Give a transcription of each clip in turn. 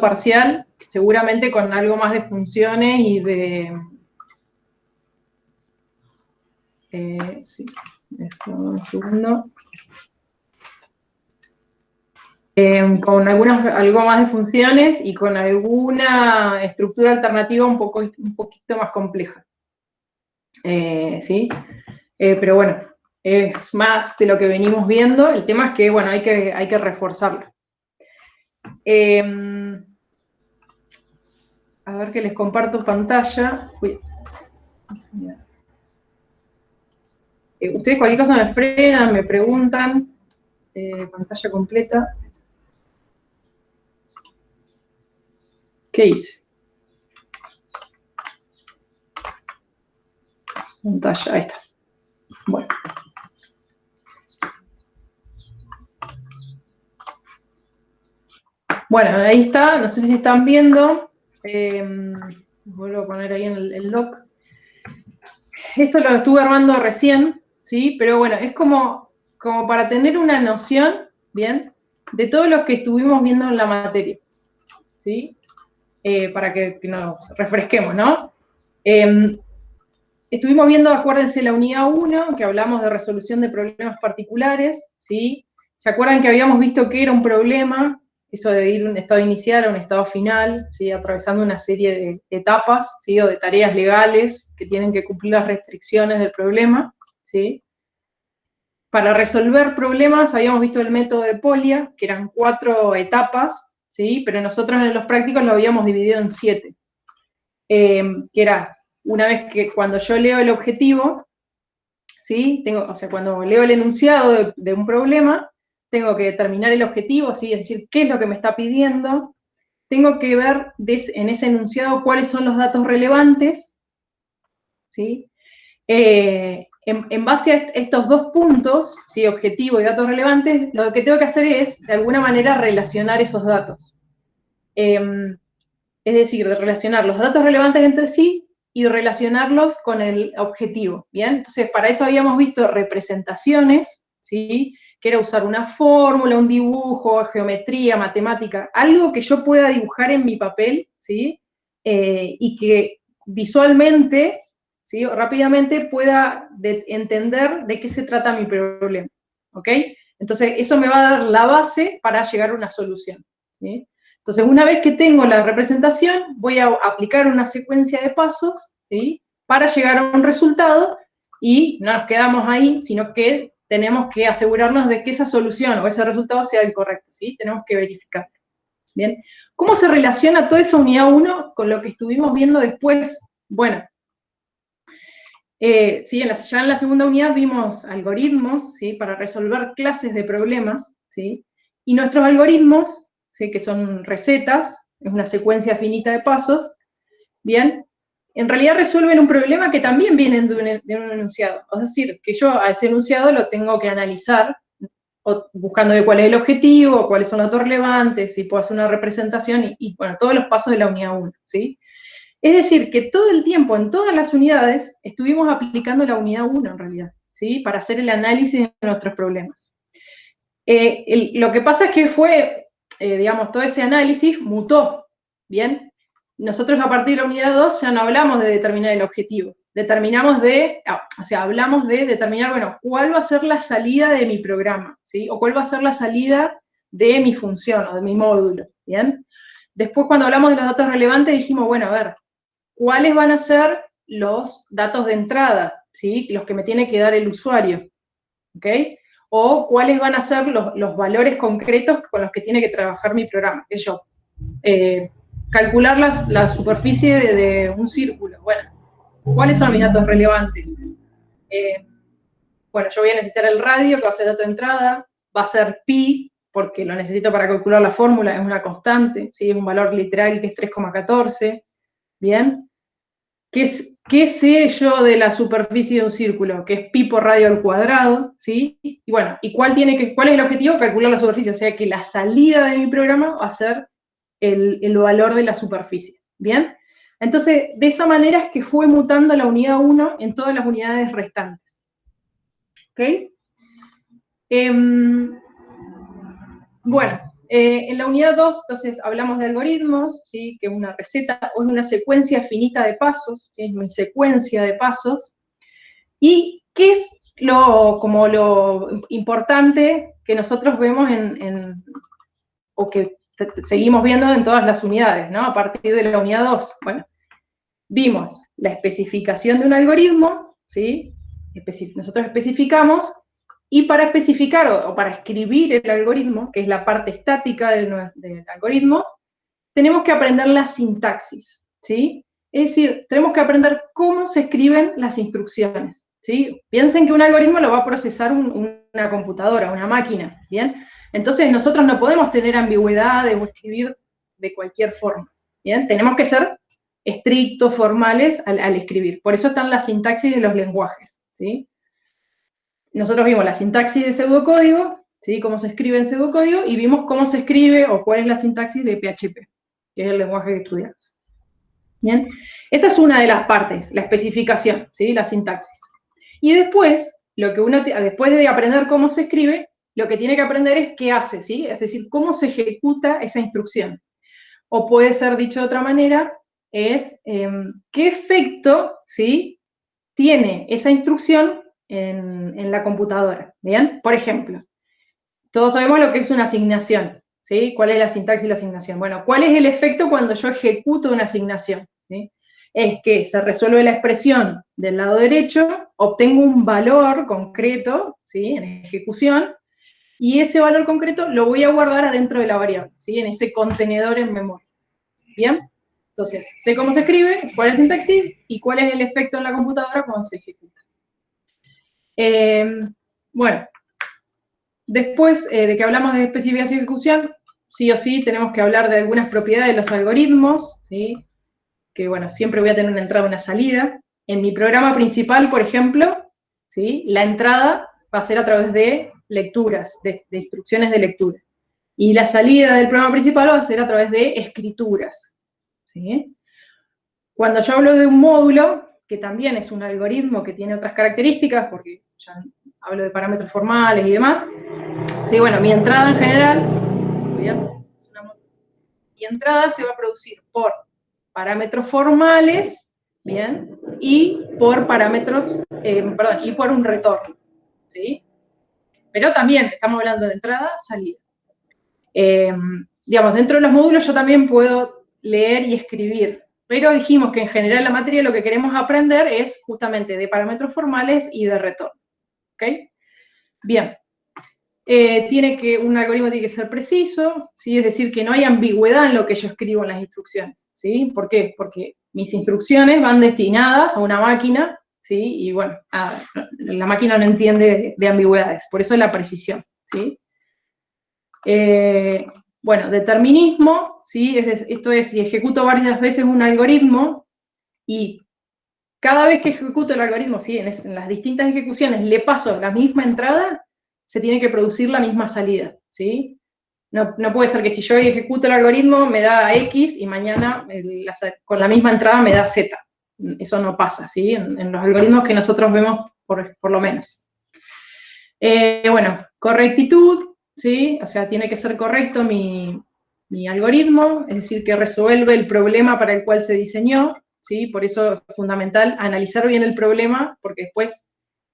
parcial, seguramente con algo más de funciones y de... sí, un segundo. Con algo más de funciones y con alguna estructura alternativa un poquito más compleja. ¿Sí? Pero bueno, es más de lo que venimos viendo. El tema es que, bueno, hay que reforzarlo. A ver que les comparto pantalla. Ustedes cualquier cosa me frenan, me preguntan. Pantalla completa. ¿Qué hice? Pantalla, ahí está. Bueno. Bueno, ahí está, no sé si están viendo. Vuelvo a poner ahí en el doc. Esto lo estuve armando recién, ¿sí? Pero bueno, es como para tener una noción, ¿bien? De todo lo que estuvimos viendo en la materia, ¿sí? Para que nos refresquemos, ¿no? Estuvimos viendo, acuérdense, la unidad 1, que hablamos de resolución de problemas particulares, ¿sí? ¿Se acuerdan que habíamos visto que era un problema? Eso de ir de un estado inicial a un estado final, ¿sí? Atravesando una serie de etapas, ¿sí? O de tareas legales que tienen que cumplir las restricciones del problema, ¿sí? Para resolver problemas habíamos visto el método de Polya, que eran 4 etapas, ¿sí? Pero nosotros en los prácticos lo habíamos dividido en 7, que era una vez que cuando yo leo el objetivo, ¿sí? Cuando leo el enunciado de un problema, tengo que determinar el objetivo, ¿sí? Es decir, qué es lo que me está pidiendo. Tengo que ver en ese enunciado cuáles son los datos relevantes, ¿sí? En base a estos 2 puntos, ¿sí? Objetivo y datos relevantes, lo que tengo que hacer es, de alguna manera, relacionar esos datos. Es decir, de relacionar los datos relevantes entre sí y relacionarlos con el objetivo, ¿bien? Entonces, para eso habíamos visto representaciones, ¿sí? Que era usar una fórmula, un dibujo, geometría, matemática, algo que yo pueda dibujar en mi papel, ¿sí? Y que visualmente, ¿sí? O rápidamente pueda entender de qué se trata mi problema, ¿ok? Entonces, eso me va a dar la base para llegar a una solución, ¿sí? Entonces, una vez que tengo la representación, voy a aplicar una secuencia de pasos, ¿sí? Para llegar a un resultado y no nos quedamos ahí, sino que tenemos que asegurarnos de que esa solución o ese resultado sea el correcto, ¿sí? Tenemos que verificar. Bien. ¿Cómo se relaciona toda esa unidad 1 con lo que estuvimos viendo después? Bueno, sí, ya en la segunda unidad vimos algoritmos, ¿sí? Para resolver clases de problemas, ¿sí? Y nuestros algoritmos, ¿sí? Que son recetas, es una secuencia finita de pasos, ¿bien? En realidad resuelven un problema que también vienen de un enunciado. Es decir, que yo a ese enunciado lo tengo que analizar, buscando de cuál es el objetivo, cuáles son los datos relevantes, si puedo hacer una representación y, bueno, todos los pasos de la unidad 1, ¿sí? Es decir, que todo el tiempo, en todas las unidades, estuvimos aplicando la unidad 1 en realidad, ¿sí? Para hacer el análisis de nuestros problemas. Lo que pasa es que fue, digamos, todo ese análisis mutó, ¿bien? Nosotros a partir de la unidad 2 ya no hablamos de determinar el objetivo, hablamos de determinar, bueno, cuál va a ser la salida de mi programa, ¿sí? O cuál va a ser la salida de mi función o de mi módulo, ¿bien? Después, cuando hablamos de los datos relevantes, dijimos, bueno, a ver, ¿cuáles van a ser los datos de entrada, ¿sí? Los que me tiene que dar el usuario, ¿ok? O cuáles van a ser los valores concretos con los que tiene que trabajar mi programa, que yo. Calcular la superficie de un círculo. Bueno, ¿cuáles son mis datos relevantes? Bueno, yo voy a necesitar el radio, que va a ser dato de entrada, va a ser pi, porque lo necesito para calcular la fórmula, es una constante, ¿sí? Es un valor literal que es 3,14, ¿bien? ¿Qué sé yo de la superficie de un círculo? Que es pi por radio al cuadrado, ¿sí? Y bueno, ¿y cuál es el objetivo? Calcular la superficie, o sea que la salida de mi programa va a ser el valor de la superficie, ¿bien? Entonces, de esa manera es que fue mutando la unidad 1 en todas las unidades restantes. ¿Ok? Bueno, En la unidad 2, entonces, hablamos de algoritmos, ¿sí? Que es una receta o es una secuencia finita de pasos, ¿sí? Es mi secuencia de pasos. ¿Y qué es como lo importante que nosotros vemos o que seguimos viendo en todas las unidades, ¿no? A partir de la unidad 2. Bueno, vimos la especificación de un algoritmo, ¿sí? Nosotros especificamos, y para especificar o para escribir el algoritmo, que es la parte estática del algoritmo, tenemos que aprender la sintaxis, ¿sí? Es decir, tenemos que aprender cómo se escriben las instrucciones, ¿sí? Piensen que un algoritmo lo va a procesar una computadora, una máquina, ¿bien? Entonces nosotros no podemos tener ambigüedades o escribir de cualquier forma, ¿bien? Tenemos que ser estrictos, formales al escribir. Por eso están las sintaxis de los lenguajes, ¿sí? Nosotros vimos la sintaxis de pseudocódigo, ¿sí? Cómo se escribe en pseudocódigo, y vimos cómo se escribe o cuál es la sintaxis de PHP, que es el lenguaje que estudiamos. ¿Bien? Esa es una de las partes, la especificación, ¿sí? La sintaxis. Y después, después de aprender cómo se escribe, lo que tiene que aprender es qué hace, ¿sí? Es decir, cómo se ejecuta esa instrucción. O puede ser dicho de otra manera, es qué efecto, ¿sí? Tiene esa instrucción en la computadora, ¿bien? Por ejemplo, todos sabemos lo que es una asignación, ¿sí? ¿Cuál es la sintaxis de la asignación? Bueno, ¿cuál es el efecto cuando yo ejecuto una asignación? ¿Sí? Es que se resuelve la expresión del lado derecho, obtengo un valor concreto, ¿sí? En ejecución, y ese valor concreto lo voy a guardar adentro de la variable, ¿sí? En ese contenedor en memoria. ¿Bien? Entonces, sé cómo se escribe, cuál es la sintaxis, y cuál es el efecto en la computadora cuando se ejecuta. Bueno, después de que hablamos de especificación y ejecución, sí o sí tenemos que hablar de algunas propiedades de los algoritmos, ¿sí? Que bueno, siempre voy a tener una entrada y una salida. En mi programa principal, por ejemplo, ¿sí? La entrada va a ser a través de lecturas, de instrucciones de lectura. Y la salida del programa principal va a ser a través de escrituras, ¿sí? Cuando yo hablo de un módulo, que también es un algoritmo que tiene otras características, porque ya hablo de parámetros formales y demás, sí, bueno, mi entrada en general, mi entrada se va a producir por parámetros formales, bien, y por parámetros, y por un retorno, ¿sí? Pero también estamos hablando de entrada, salida. Digamos, dentro de los módulos yo también puedo leer y escribir, pero dijimos que en general la materia lo que queremos aprender es justamente de parámetros formales y de retorno, ¿ok? Bien. Un algoritmo tiene que ser preciso, ¿sí? Es decir, que no hay ambigüedad en lo que yo escribo en las instrucciones, ¿sí? ¿Por qué? Porque mis instrucciones van destinadas a una máquina, ¿sí? Y bueno, la máquina no entiende de ambigüedades, por eso es la precisión, ¿sí? Bueno, determinismo, ¿sí? Esto es, si ejecuto varias veces un algoritmo y cada vez que ejecuto el algoritmo, ¿sí? En las distintas ejecuciones le paso la misma entrada, se tiene que producir la misma salida, ¿sí? No puede ser que si yo ejecuto el algoritmo me da X y mañana con la misma entrada me da Z. Eso no pasa, ¿sí? En los algoritmos que nosotros vemos, por lo menos. Bueno, correctitud, ¿sí? O sea, tiene que ser correcto mi algoritmo, es decir, que resuelve el problema para el cual se diseñó, ¿sí? Por eso es fundamental analizar bien el problema, porque después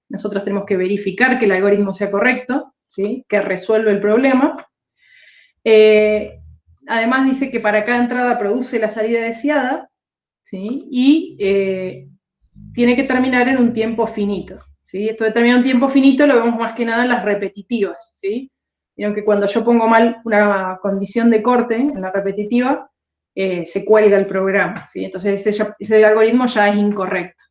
nosotros tenemos que verificar que el algoritmo sea correcto, ¿sí? Que resuelve el problema. Además dice que para cada entrada produce la salida deseada, ¿sí? Y tiene que terminar en un tiempo finito, ¿sí? Esto de terminar en un tiempo finito lo vemos más que nada en las repetitivas, ¿sí? Vieron que cuando yo pongo mal una condición de corte en la repetitiva, se cuelga el programa, ¿sí? Entonces ese algoritmo ya es incorrecto,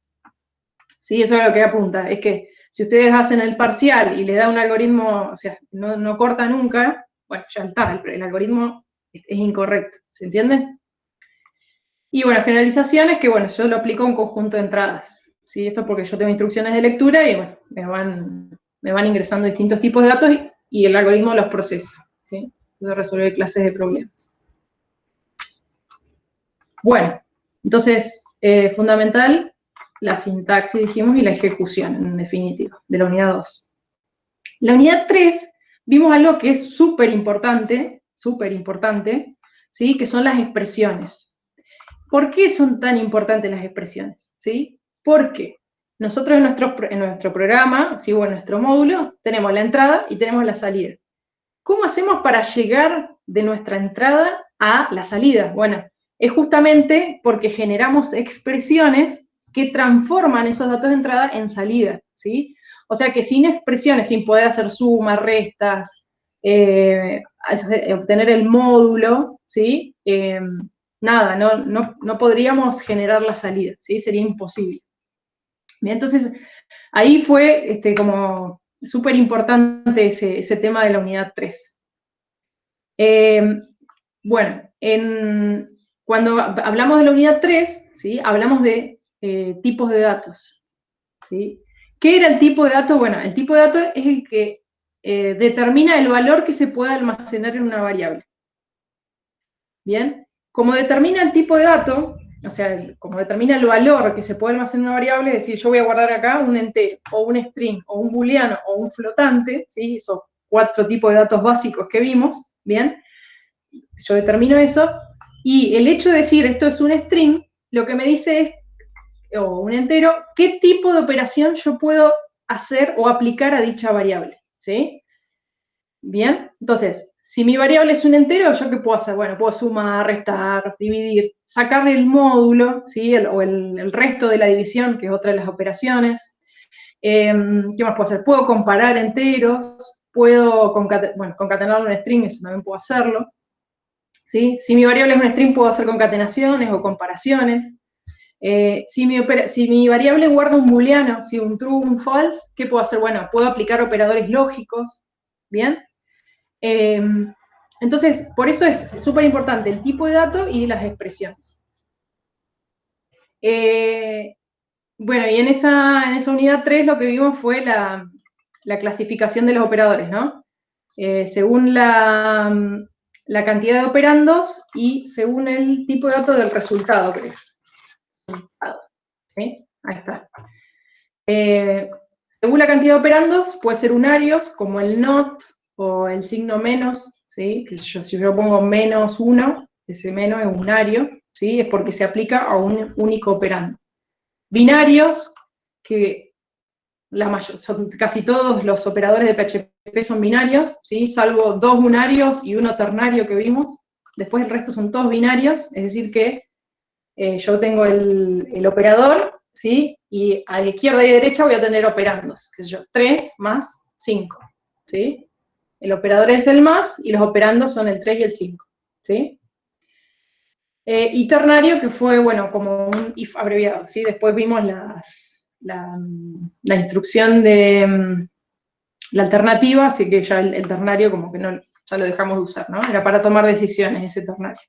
¿sí? Eso es lo que apunta, es que si ustedes hacen el parcial y le da un algoritmo, o sea, no corta nunca, bueno, ya está, el algoritmo es incorrecto, ¿se entiende? Y bueno, generalizaciones que, bueno, yo lo aplico a un conjunto de entradas, ¿sí? Esto porque yo tengo instrucciones de lectura y, bueno, me van ingresando distintos tipos de datos y el algoritmo los procesa, ¿sí? Entonces resuelve clases de problemas. Bueno, entonces, fundamental, la sintaxis, dijimos, y la ejecución, en definitiva, de la unidad 2. La unidad 3, vimos algo que es súper importante, súper importante, ¿sí? Que son las expresiones. ¿Por qué son tan importantes las expresiones? ¿Sí? Porque nosotros en nuestro programa, ¿sí? O en nuestro módulo, tenemos la entrada y tenemos la salida. ¿Cómo hacemos para llegar de nuestra entrada a la salida? Bueno, es justamente porque generamos expresiones que transforman esos datos de entrada en salida, ¿sí? O sea que sin expresiones, sin poder hacer sumas, restas, obtener el módulo, ¿sí? Nada, no podríamos generar la salida, ¿sí? Sería imposible. Bien, entonces, ahí fue como súper importante ese tema de la unidad 3. Bueno, cuando hablamos de la unidad 3, ¿sí? Hablamos de tipos de datos, ¿sí? ¿Qué era el tipo de datos? Bueno, el tipo de datos es el que determina el valor que se puede almacenar en una variable. Bien, como determina el tipo de dato, o sea, como determina el valor que se puede almacenar en una variable, es decir, yo voy a guardar acá un entero, o un string, o un booleano, o un flotante, ¿sí? Esos 4 tipos de datos básicos que vimos, ¿bien? Yo determino eso, y el hecho de decir esto es un string, lo que me dice es, o un entero, qué tipo de operación yo puedo hacer o aplicar a dicha variable, ¿sí? Bien, entonces, si mi variable es un entero, ¿yo qué puedo hacer? Bueno, puedo sumar, restar, dividir, sacarle el módulo, ¿sí? O el resto de la división, que es otra de las operaciones. ¿Qué más puedo hacer? Puedo comparar enteros, puedo concatenar un string, eso también puedo hacerlo. ¿Sí? Si mi variable es un string, puedo hacer concatenaciones o comparaciones. Si mi variable guarda un booleano, si un true, un false, ¿qué puedo hacer? Bueno, puedo aplicar operadores lógicos, ¿bien? Entonces, por eso es súper importante el tipo de dato y las expresiones. Bueno, y en esa unidad 3 lo que vimos fue la clasificación de los operadores, ¿no? Según la cantidad de operandos y según el tipo de dato del resultado, que es. ¿Sí? Ahí está. Según la cantidad de operandos, puede ser unarios, como el not o el signo menos, ¿sí? Que si yo pongo -1, ese menos es unario, ¿sí? Es porque se aplica a un único operando. Binarios, que son casi todos los operadores de PHP son binarios, ¿sí? Salvo 2 unarios y 1 ternario que vimos. Después el resto son todos binarios, es decir que yo tengo el operador, ¿sí? Y a la izquierda y derecha voy a tener operandos, que es 3 más 5, ¿sí? El operador es el más y los operandos son el 3 y el 5, ¿sí? Y ternario, que fue, bueno, como un if abreviado, ¿sí? Después vimos la instrucción de la alternativa, así que ya el ternario como que ya lo dejamos de usar, ¿no? Era para tomar decisiones ese ternario.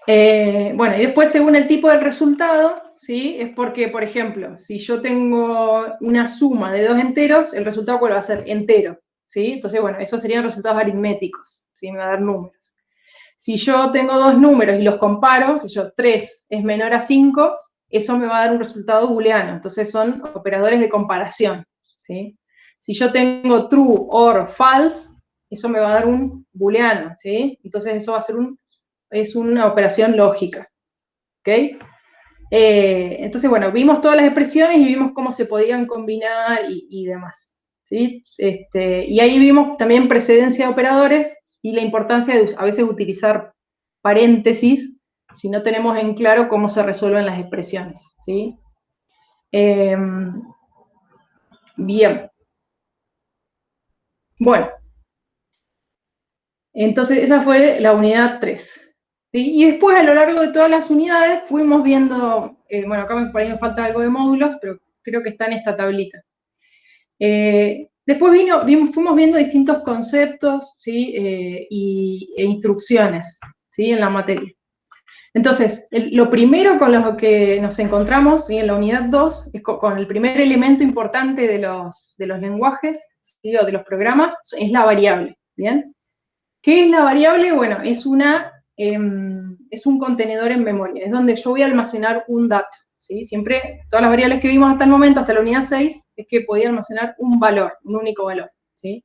Bueno, y después según el tipo del resultado, ¿sí? Es porque, por ejemplo, si yo tengo una suma de 2 enteros, el resultado ¿cuál va a ser? Entero, ¿sí? Entonces, bueno, esos serían resultados aritméticos, ¿sí? Me va a dar números. Si yo tengo 2 números y los comparo, que yo 3 es menor a 5, eso me va a dar un resultado booleano, entonces son operadores de comparación, ¿sí? Si yo tengo true, or, false, eso me va a dar un booleano, ¿sí? Entonces eso va a ser es una operación lógica, ¿ok? Entonces, bueno, vimos todas las expresiones y vimos cómo se podían combinar y demás, ¿sí? Y ahí vimos también precedencia de operadores y la importancia de a veces utilizar paréntesis si no tenemos en claro cómo se resuelven las expresiones, ¿sí? Bien. Bueno, entonces esa fue la unidad 3. ¿Sí? Y después a lo largo de todas las unidades fuimos viendo, bueno, acá por ahí me falta algo de módulos, pero creo que está en esta tablita. Después fuimos viendo distintos conceptos, ¿sí? E instrucciones, ¿sí? En la materia. Entonces, lo primero con lo que nos encontramos, ¿sí? En la unidad 2, es con el primer elemento importante de los lenguajes, ¿sí? O de los programas, es la variable, ¿bien? ¿Qué es la variable? Bueno, es un contenedor en memoria, es donde yo voy a almacenar un dato, ¿sí? Siempre, todas las variables que vimos hasta el momento, hasta la unidad 6, es que podía almacenar un valor, un único valor, ¿sí?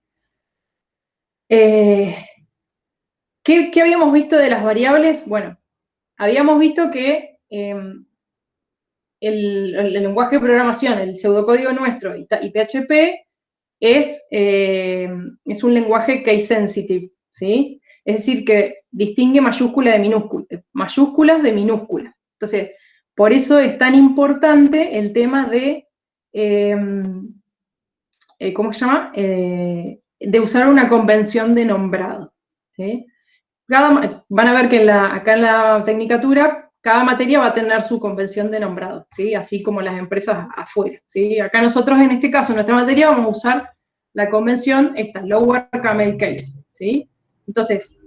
¿Qué habíamos visto de las variables? Bueno, habíamos visto que el lenguaje de programación, el pseudocódigo nuestro y PHP es un lenguaje case sensitive, ¿sí? Es decir, que distingue mayúsculas de minúsculas. Entonces, por eso es tan importante el tema de, ¿cómo se llama? De usar una convención de nombrado, ¿sí? Van a ver que acá en la Tecnicatura, cada materia va a tener su convención de nombrado, ¿sí? Así como las empresas afuera, ¿sí? Acá nosotros, en este caso, en nuestra materia, vamos a usar la convención, esta, Lower Camel Case, ¿sí? Entonces,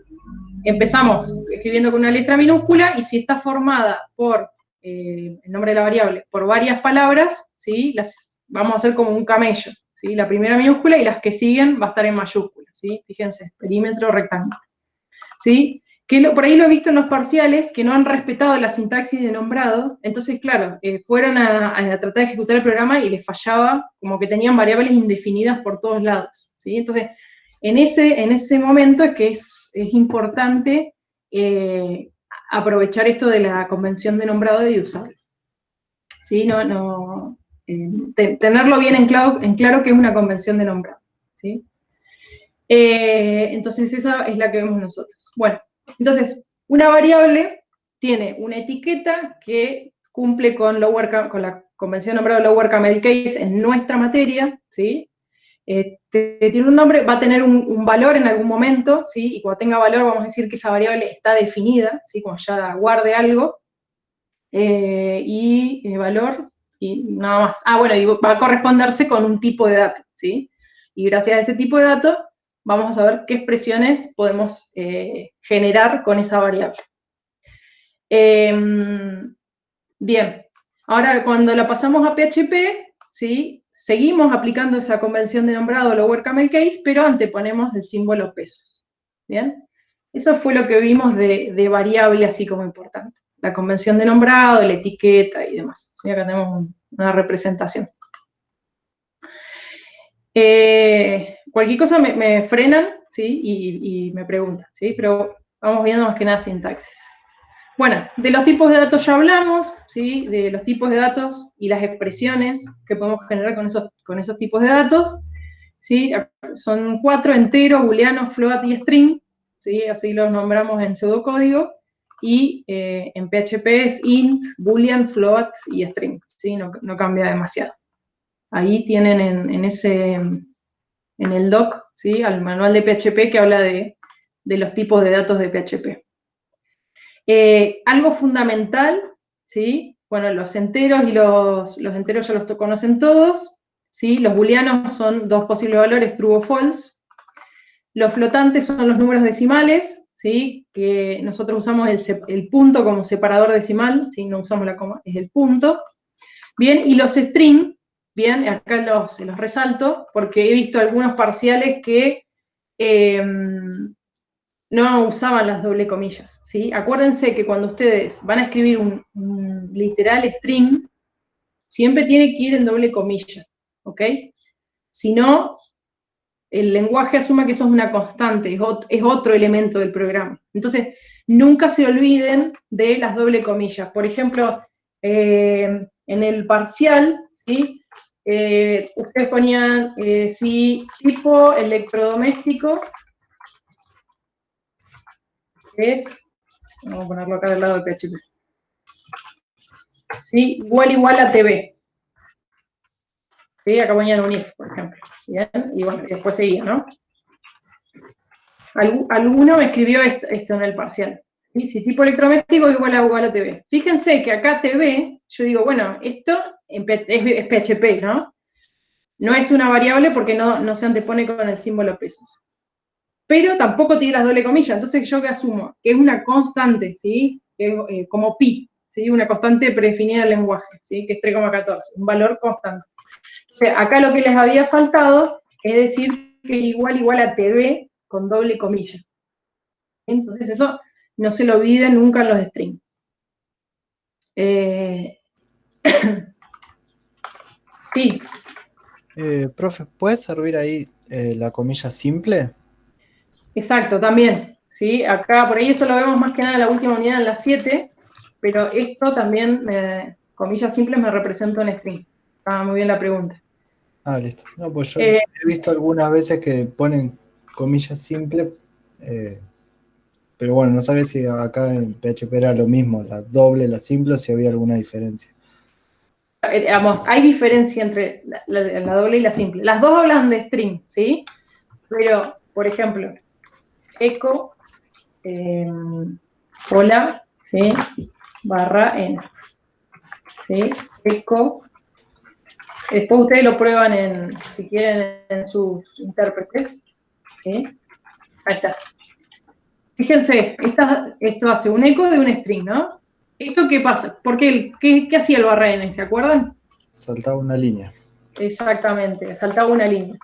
empezamos escribiendo con una letra minúscula y si está formada por el nombre de la variable, por varias palabras, ¿sí? Las vamos a hacer como un camello, ¿sí? La primera minúscula y las que siguen va a estar en mayúscula, ¿sí? Fíjense, perímetro rectángulo. ¿Sí? Por ahí lo he visto en los parciales que no han respetado la sintaxis de nombrado, entonces, claro, fueron a tratar de ejecutar el programa y les fallaba, como que tenían variables indefinidas por todos lados, ¿sí? Entonces, en ese momento es que es importante aprovechar esto de la convención de nombrado y usarlo, ¿sí? Tenerlo bien en claro que es una convención de nombrado, ¿sí? Entonces esa es la que vemos nosotros. Bueno, entonces una variable tiene una etiqueta que cumple con la convención nombrada Lower Camel Case en nuestra materia, ¿sí? Tiene un nombre, va a tener un valor en algún momento, ¿sí? Y cuando tenga valor vamos a decir que esa variable está definida, ¿sí? Cuando ya guarde algo, valor, y nada más. Bueno, y va a corresponderse con un tipo de dato, ¿sí? Y gracias a ese tipo de dato vamos a saber qué expresiones podemos generar con esa variable. Bien, ahora cuando la pasamos a PHP, ¿sí? Seguimos aplicando esa convención de nombrado Lower Camel Case, pero anteponemos el símbolo pesos. ¿Bien? Eso fue lo que vimos de variable así como importante. La convención de nombrado, la etiqueta y demás. ¿Sí? Acá tenemos una representación. Cualquier cosa me frenan, ¿sí? Y me preguntan, ¿sí? Pero vamos viendo más que nada sintaxis. Bueno, de los tipos de datos ya hablamos, ¿sí? De los tipos de datos y las expresiones que podemos generar con esos tipos de datos, ¿sí? Son 4: entero, booleano, float y string, ¿sí? Así los nombramos en pseudocódigo, y en PHP es int, boolean, float y string, ¿sí? No cambia demasiado. Ahí tienen en el doc, ¿sí? Al manual de PHP que habla de los tipos de datos de PHP. Algo fundamental, ¿sí? Bueno, los enteros y los enteros ya los conocen todos, ¿sí? Los booleanos son dos posibles valores, true o false. Los flotantes son los números decimales, ¿sí? Que nosotros usamos el punto como separador decimal, ¿sí? No usamos la coma, es el punto. Bien, y los string, bien, acá los resalto, porque he visto algunos parciales que no usaban las doble comillas, ¿sí? Acuérdense que cuando ustedes van a escribir un literal string, siempre tiene que ir en doble comilla, ¿ok? Si no, el lenguaje asume que eso es una constante, es otro elemento del programa. Entonces, nunca se olviden de las doble comillas. Por ejemplo, en el parcial, ¿sí? Ustedes ponían, sí, tipo electrodoméstico es, vamos a ponerlo acá del lado de PHP, ¿sí? Igual a TV. ¿Sí? Acá ponían un if, por ejemplo. ¿Bien? Y bueno, después seguía, ¿no? Alguno me escribió esto en el parcial. ¿Sí? Si tipo electrodoméstico igual a TV. Fíjense que acá TV, yo digo, bueno, esto es PHP, ¿no? No es una variable porque no se antepone con el símbolo pesos. Pero tampoco tiene las doble comillas, entonces yo que asumo que es una constante, ¿sí? Como pi, ¿sí? Una constante predefinida del lenguaje, ¿sí? Que es 3,14, un valor constante. Entonces, acá lo que les había faltado es decir que igual a TV con doble comilla. Entonces eso no se lo olviden nunca en los strings. Sí. Profe, ¿puede servir ahí la comilla simple? Exacto, también. ¿sí? Acá, por ahí eso lo vemos más que nada en la última unidad, en la 7, pero esto también, comillas simples, me representa un string. Estaba muy bien la pregunta. Ah, listo. No, pues yo Eh, he visto algunas veces que ponen comillas simples, eh, pero bueno, no sabía si acá en PHP era lo mismo, la doble, la simple, o si había alguna diferencia. Digamos, hay diferencia entre la doble y la simple. Las dos hablan de string, ¿sí? Pero, por ejemplo, echo, hola, ¿sí? Barra n, ¿sí? Echo. Después ustedes lo prueban si quieren, en sus intérpretes, ¿sí? Ahí está. Fíjense, esto hace un eco de un string, ¿no? ¿Esto qué pasa? ¿Qué hacía el barra n? ¿Se acuerdan? Saltaba una línea. Exactamente, saltaba una línea.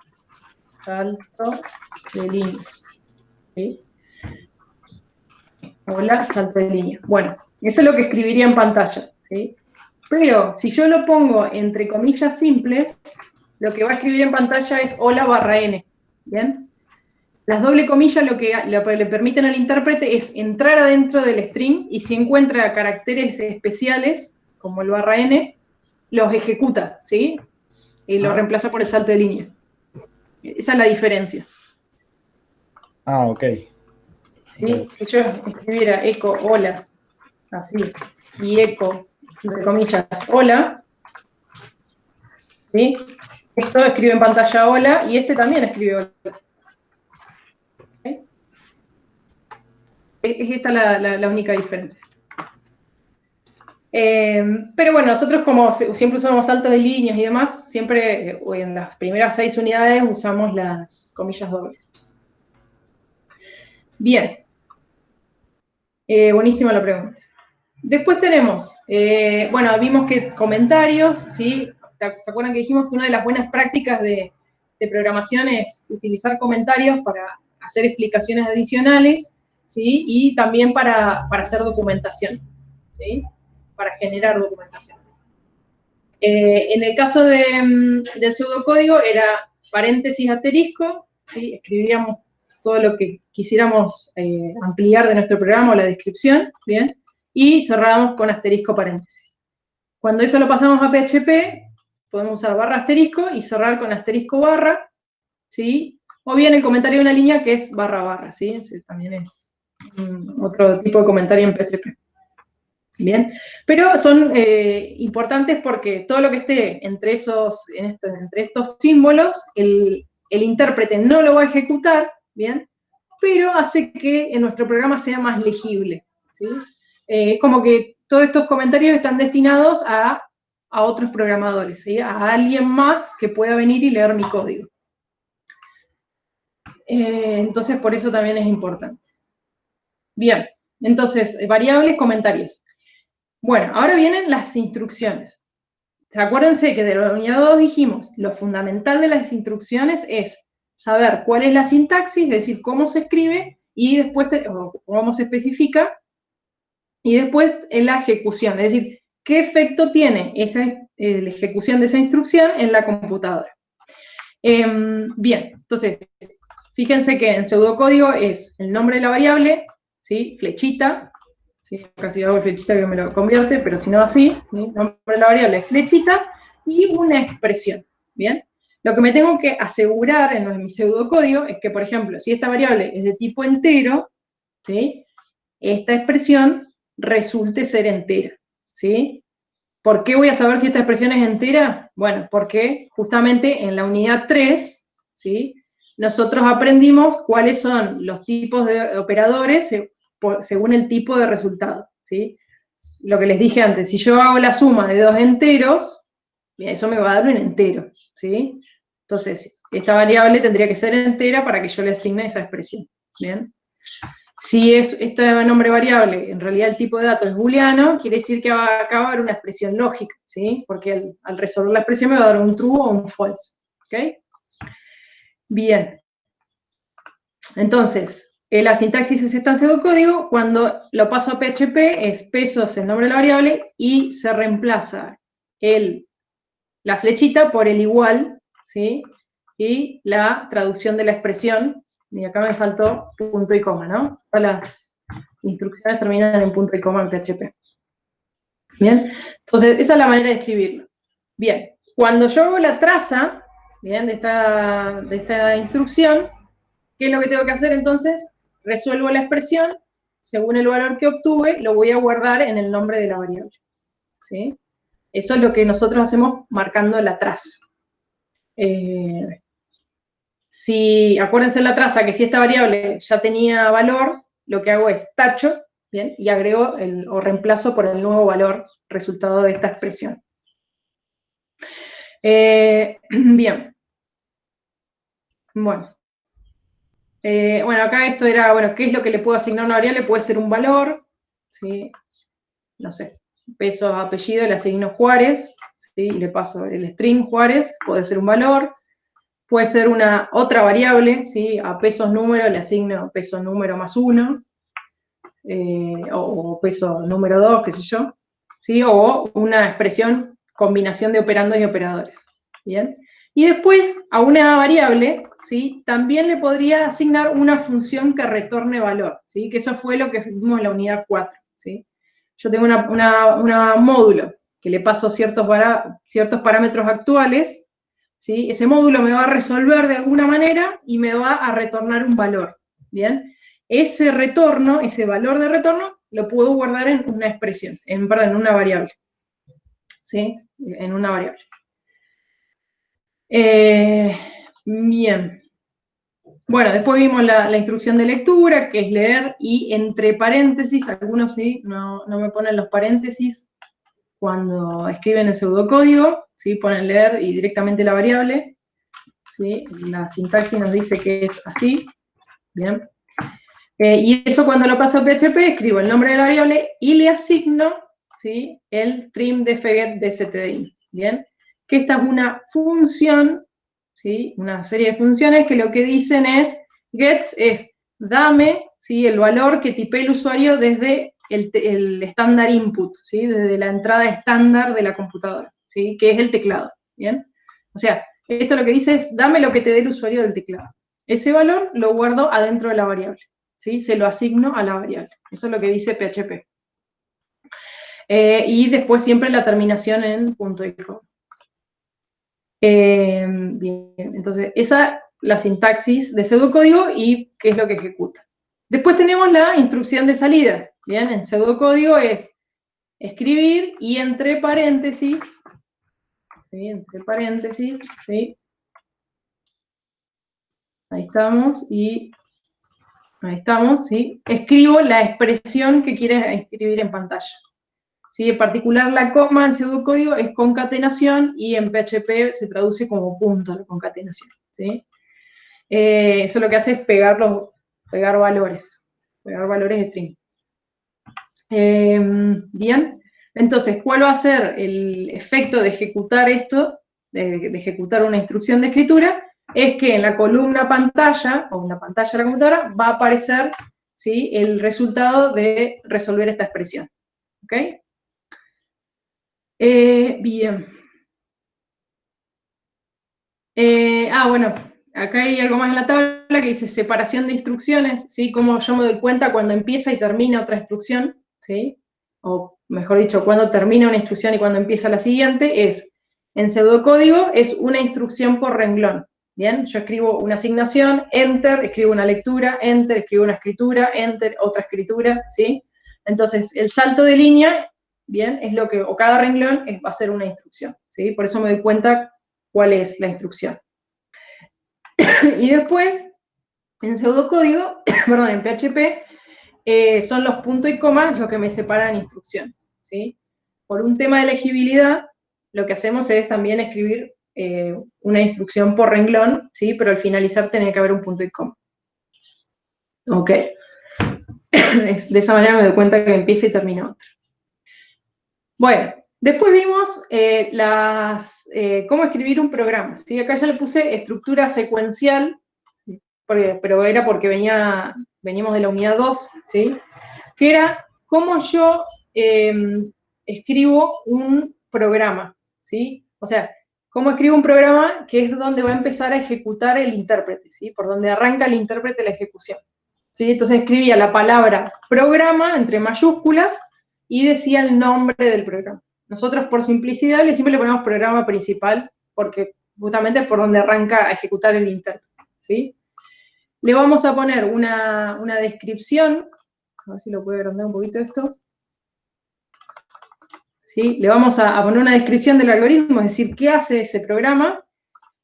Salto de línea. ¿Sí? Hola, salto de línea. Bueno, esto es lo que escribiría en pantalla. ¿Sí? Pero si yo lo pongo entre comillas simples, lo que va a escribir en pantalla es hola barra n. ¿Bien? Las doble comillas lo que le permiten al intérprete es entrar adentro del string y si encuentra caracteres especiales, como el barra n, los ejecuta, ¿sí? Y lo Ah, reemplaza por el salto de línea. Esa es la diferencia. ah, ok. Ok, ¿Sí? ok. Si yo escribiera eco hola, así, y eco, entre comillas, hola, ¿sí? Esto escribe en pantalla hola y este también escribe hola. ¿Sí? Es esta la única diferencia. Pero bueno, nosotros como siempre usamos saltos de líneas y demás, siempre en las primeras 6 unidades usamos las comillas dobles. Bien, buenísima la pregunta. Después tenemos, bueno, vimos que comentarios, ¿sí? ¿Se acuerdan que dijimos que una de las buenas prácticas de programación es utilizar comentarios para hacer explicaciones adicionales, ¿sí? Y también para hacer documentación, ¿sí? Para generar documentación. En el caso del pseudocódigo era paréntesis asterisco, ¿sí? Escribíamos todo lo que quisiéramos ampliar de nuestro programa o la descripción, ¿bien? Y cerrábamos con asterisco paréntesis. Cuando eso lo pasamos a PHP, podemos usar barra asterisco y cerrar con asterisco barra, ¿sí? O bien el comentario de una línea que es barra barra, ¿sí? Ese también es otro tipo de comentario en PHP. Bien, pero son importantes porque todo lo que esté entre estos símbolos, el intérprete no lo va a ejecutar, ¿bien? Pero hace que en nuestro programa sea más legible, ¿sí? Es como que todos estos comentarios están destinados a otros programadores, ¿sí? A alguien más que pueda venir y leer mi código. Entonces, por eso también es importante. Bien, entonces, variables, comentarios. Bueno, ahora vienen las instrucciones. Acuérdense que de la unidad 2 dijimos, lo fundamental de las instrucciones es saber cuál es la sintaxis, es decir, cómo se escribe, y después cómo se especifica, y después en la ejecución, es decir, qué efecto tiene la ejecución de esa instrucción en la computadora. Bien, entonces, fíjense que en pseudocódigo es el nombre de la variable, ¿sí? Flechita, ¿sí? Casi hago flechita que me lo convierte, pero si no así, ¿sí? Nombre de la variable es flechita y una expresión, ¿bien? Lo que me tengo que asegurar en mi pseudocódigo es que, por ejemplo, si esta variable es de tipo entero, ¿sí? Esta expresión resulte ser entera, ¿sí? ¿Por qué voy a saber si esta expresión es entera? Bueno, porque justamente en la unidad 3, ¿sí? Nosotros aprendimos cuáles son los tipos de operadores según el tipo de resultado, ¿sí? Lo que les dije antes, si yo hago la suma de dos enteros, eso me va a dar un entero, ¿sí? Entonces, esta variable tendría que ser entera para que yo le asigne esa expresión, ¿bien? Si es este nombre variable, en realidad el tipo de dato es booleano, quiere decir que acá va a haber una expresión lógica, ¿sí? Porque al resolver la expresión me va a dar un true o un false, ¿ok? Bien. Entonces, la sintaxis es esta en pseudocódigo, cuando lo paso a PHP es pesos el nombre de la variable y se reemplaza la flechita por el igual, ¿sí? Y la traducción de la expresión Y acá me faltó punto y coma, ¿no? Todas las instrucciones terminan en punto y coma en PHP. Bien, entonces esa es la manera de escribirlo. Bien, cuando yo hago la traza, bien, de esta instrucción, ¿qué es lo que tengo que hacer entonces? Resuelvo la expresión, según el valor que obtuve, lo voy a guardar en el nombre de la variable. ¿Sí? Eso es lo que nosotros hacemos marcando la traza. Acuérdense en la traza que si esta variable ya tenía valor, lo que hago es tacho, ¿bien? Y agrego o reemplazo por el nuevo valor resultado de esta expresión. Bien. Bueno. Bueno, acá esto era, bueno, ¿qué es lo que le puedo asignar a una variable? Puede ser un valor, ¿sí? No sé, peso, apellido, le asigno Juárez, ¿sí? Y le paso el string Juárez, puede ser un valor. Puede ser una otra variable, ¿sí? A pesos número le asigno peso número más 1, o peso número 2, qué sé yo, ¿sí? O una expresión, combinación de operandos y operadores, ¿bien? Y después, a una variable, ¿sí? También le podría asignar una función que retorne valor, ¿sí? Que eso fue lo que vimos en la unidad 4, ¿sí? Yo tengo un módulo que le paso ciertos parámetros actuales, ¿sí? Ese módulo me va a resolver de alguna manera y me va a retornar un valor, ¿bien? Ese retorno, ese valor de retorno, lo puedo guardar en una expresión, en una variable, ¿sí? En una variable. Bien. Bueno, después vimos la instrucción de lectura, que es leer, y entre paréntesis, algunos sí, no me ponen los paréntesis cuando escriben el pseudocódigo, ¿sí? Ponen leer y directamente la variable, ¿sí? La sintaxis nos dice que es así, ¿bien? Y eso cuando lo paso a PHP, escribo el nombre de la variable y le asigno, ¿sí? El trim de fget de stdin, ¿bien? Que esta es una función, ¿sí? Una serie de funciones que lo que dicen es, gets es, dame, ¿sí? El valor que tipee el usuario desde el estándar input, ¿sí? Desde la entrada estándar de la computadora, ¿sí? Que es el teclado, ¿bien? O sea, esto lo que dice es, dame lo que te dé el usuario del teclado. Ese valor lo guardo adentro de la variable, ¿sí? Se lo asigno a la variable. Eso es lo que dice PHP. Y después siempre la terminación en punto y coma. Bien, entonces esa es la sintaxis de pseudocódigo y qué es lo que ejecuta. Después tenemos la instrucción de salida. Bien, en pseudocódigo es escribir y entre paréntesis, ¿sí? Entre paréntesis, ¿sí? Ahí estamos, y ahí estamos, ¿sí? Escribo la expresión que quieres escribir en pantalla. ¿Sí? En particular, la coma en pseudocódigo es concatenación y en PHP se traduce como punto de concatenación, ¿sí? Eso lo que hace es pegar valores de string. Bien, entonces, ¿cuál va a ser el efecto de ejecutar esto, de ejecutar una instrucción de escritura? Es que en la columna pantalla, o en la pantalla de la computadora, va a aparecer, ¿sí? El resultado de resolver esta expresión. ¿Ok? Bien. Bueno, acá hay algo más en la tabla que dice separación de instrucciones, ¿sí? Como yo me doy cuenta cuando empieza y termina otra instrucción, ¿sí? O mejor dicho, cuando termina una instrucción y cuando empieza la siguiente, en pseudocódigo es una instrucción por renglón, ¿bien? Yo escribo una asignación, enter, escribo una lectura, enter, escribo una escritura, enter, otra escritura, ¿sí? Entonces, el salto de línea, ¿bien? Es lo que, o cada renglón va a ser una instrucción, ¿sí? Por eso me doy cuenta cuál es la instrucción. Y después, en pseudocódigo, perdón, en PHP, son los puntos y comas lo que me separan instrucciones, ¿sí? Por un tema de legibilidad, lo que hacemos es también escribir una instrucción por renglón, ¿sí? Pero al finalizar tiene que haber un punto y coma. Ok. De esa manera me doy cuenta que empieza y termina otra. Bueno, después vimos cómo escribir un programa, ¿sí? Acá ya le puse estructura secuencial, pero era porque veníamos de la unidad 2, ¿sí? Que era cómo yo escribo un programa, ¿sí? O sea, ¿Cómo escribo un programa? Que es donde va a empezar a ejecutar el intérprete, ¿sí? Por donde arranca el intérprete la ejecución. ¿Sí? Entonces escribía la palabra programa entre mayúsculas y decía el nombre del programa. Nosotros por simplicidad siempre le ponemos programa principal porque justamente es por donde arranca a ejecutar el intérprete, ¿sí? Le vamos a poner una descripción, a ver si lo puedo agrandar un poquito esto. ¿Sí? Le vamos a poner una descripción del algoritmo, es decir, qué hace ese programa.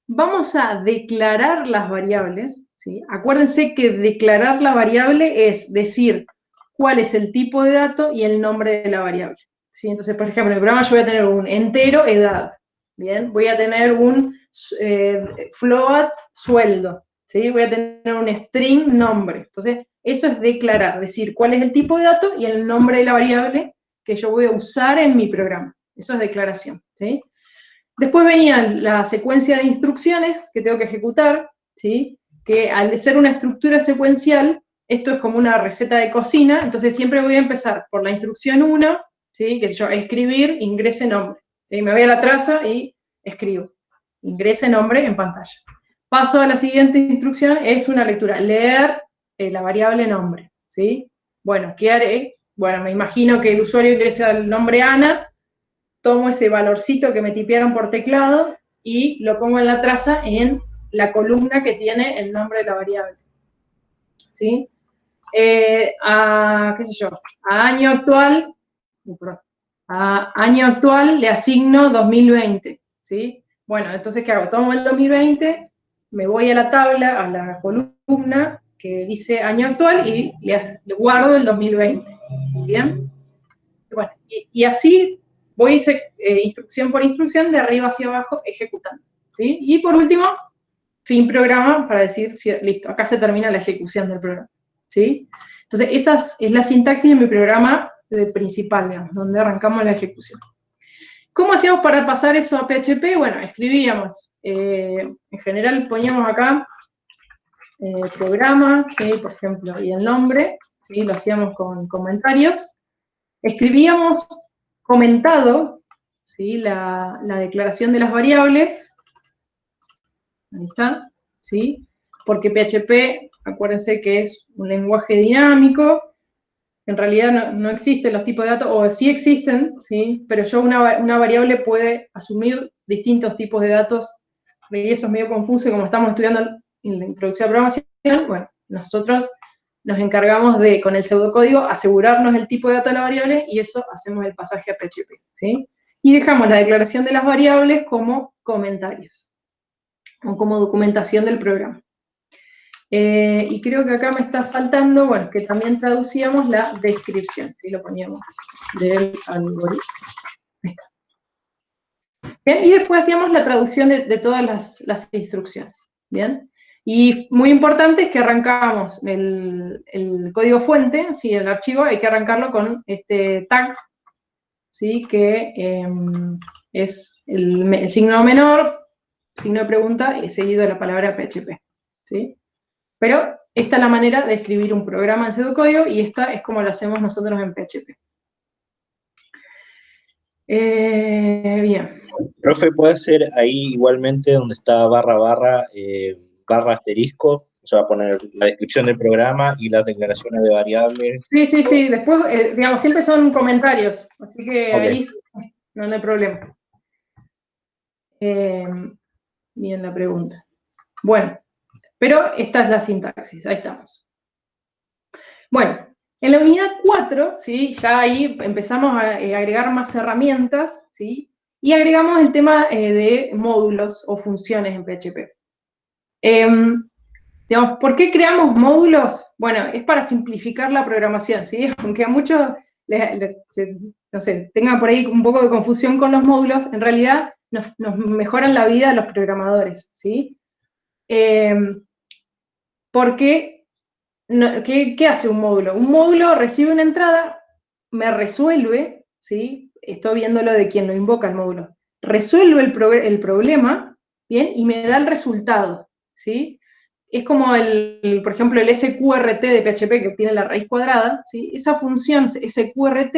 Vamos a declarar las variables, ¿sí? Acuérdense que declarar la variable es decir cuál es el tipo de dato y el nombre de la variable, ¿sí? Entonces, por ejemplo, en el programa yo voy a tener un entero edad, ¿bien? Voy a tener un float sueldo, ¿sí? Voy a tener un string nombre. Entonces, eso es declarar, decir cuál es el tipo de dato y el nombre de la variable que yo voy a usar en mi programa. Eso es declaración, ¿sí? Después venía la secuencia de instrucciones que tengo que ejecutar, ¿sí? Que al ser una estructura secuencial, esto es como una receta de cocina, entonces siempre voy a empezar por la instrucción 1, ¿sí? Que es yo, escribir, ingrese nombre. ¿Sí? Me voy a la traza y escribo. Ingrese nombre en pantalla. Paso a la siguiente instrucción, es una lectura, leer la variable nombre, ¿sí? Bueno, ¿qué haré? Bueno, me imagino que el usuario ingresa el nombre Ana, tomo ese valorcito que me tipearon por teclado y lo pongo en la traza en la columna que tiene el nombre de la variable. ¿Sí? Qué sé yo, a año actual le asigno 2020, ¿sí? Bueno, entonces, ¿qué hago? Tomo el 2020, me voy a la tabla, a la columna que dice año actual y le guardo el 2020, ¿bien? Bueno, y así voy instrucción por instrucción, de arriba hacia abajo, ejecutando, ¿sí? Y por último, fin programa, para decir, listo, acá se termina la ejecución del programa, ¿sí? Entonces, esa es la sintaxis de mi programa principal, digamos, donde arrancamos la ejecución. ¿Cómo hacíamos para pasar eso a PHP? Bueno, escribíamos, en general poníamos acá programa, ¿sí? Por ejemplo, y el nombre, ¿sí? Lo hacíamos con comentarios. Escribíamos comentado, ¿sí? la declaración de las variables, ahí está, ¿sí? Porque PHP, acuérdense que es un lenguaje dinámico, en realidad no existen los tipos de datos, o sí existen, ¿sí? Pero una variable puede asumir distintos tipos de datos, y eso es medio confuso, y como estamos estudiando en la introducción a programación, bueno, nosotros nos encargamos de, con el pseudocódigo, asegurarnos el tipo de dato de la variable, y eso hacemos el pasaje a PHP, ¿sí? Y dejamos la declaración de las variables como comentarios, o como documentación del programa. Y creo que acá me está faltando, bueno, que también traducíamos la descripción, ¿sí? Lo poníamos del algoritmo. Ahí está. Bien, y después hacíamos la traducción de todas las instrucciones, ¿bien? Y muy importante es que arrancábamos el código fuente, ¿sí? El archivo, hay que arrancarlo con este tag, ¿sí? Que es el signo menor, signo de pregunta, y seguido de la palabra PHP, ¿sí? Pero esta es la manera de escribir un programa en pseudocódigo y esta es como lo hacemos nosotros en PHP. Bien. Profe, ¿puede ser ahí igualmente donde está barra asterisco? O sea, poner la descripción del programa y las declaraciones de variables. Sí. Después, digamos, siempre son comentarios, así que Ok. ahí no hay problema. Bien la pregunta. Bueno, pero esta es la sintaxis, ahí estamos. Bueno, en la unidad 4, ¿sí? Ya ahí empezamos a agregar más herramientas, ¿sí? Y agregamos el tema de módulos o funciones en PHP. Digamos, ¿por qué creamos módulos? Bueno, es para simplificar la programación, ¿sí? Aunque a muchos no sé, tengan por ahí un poco de confusión con los módulos, en realidad nos mejoran la vida a los programadores, ¿sí? Porque, ¿qué hace un módulo? Un módulo recibe una entrada, me resuelve, ¿sí? Estoy viéndolo de quien lo invoca el módulo. Resuelve el problema, ¿bien? Y me da el resultado, ¿sí? Es como, por ejemplo, el SQRT de PHP que obtiene la raíz cuadrada, ¿sí? Esa función SQRT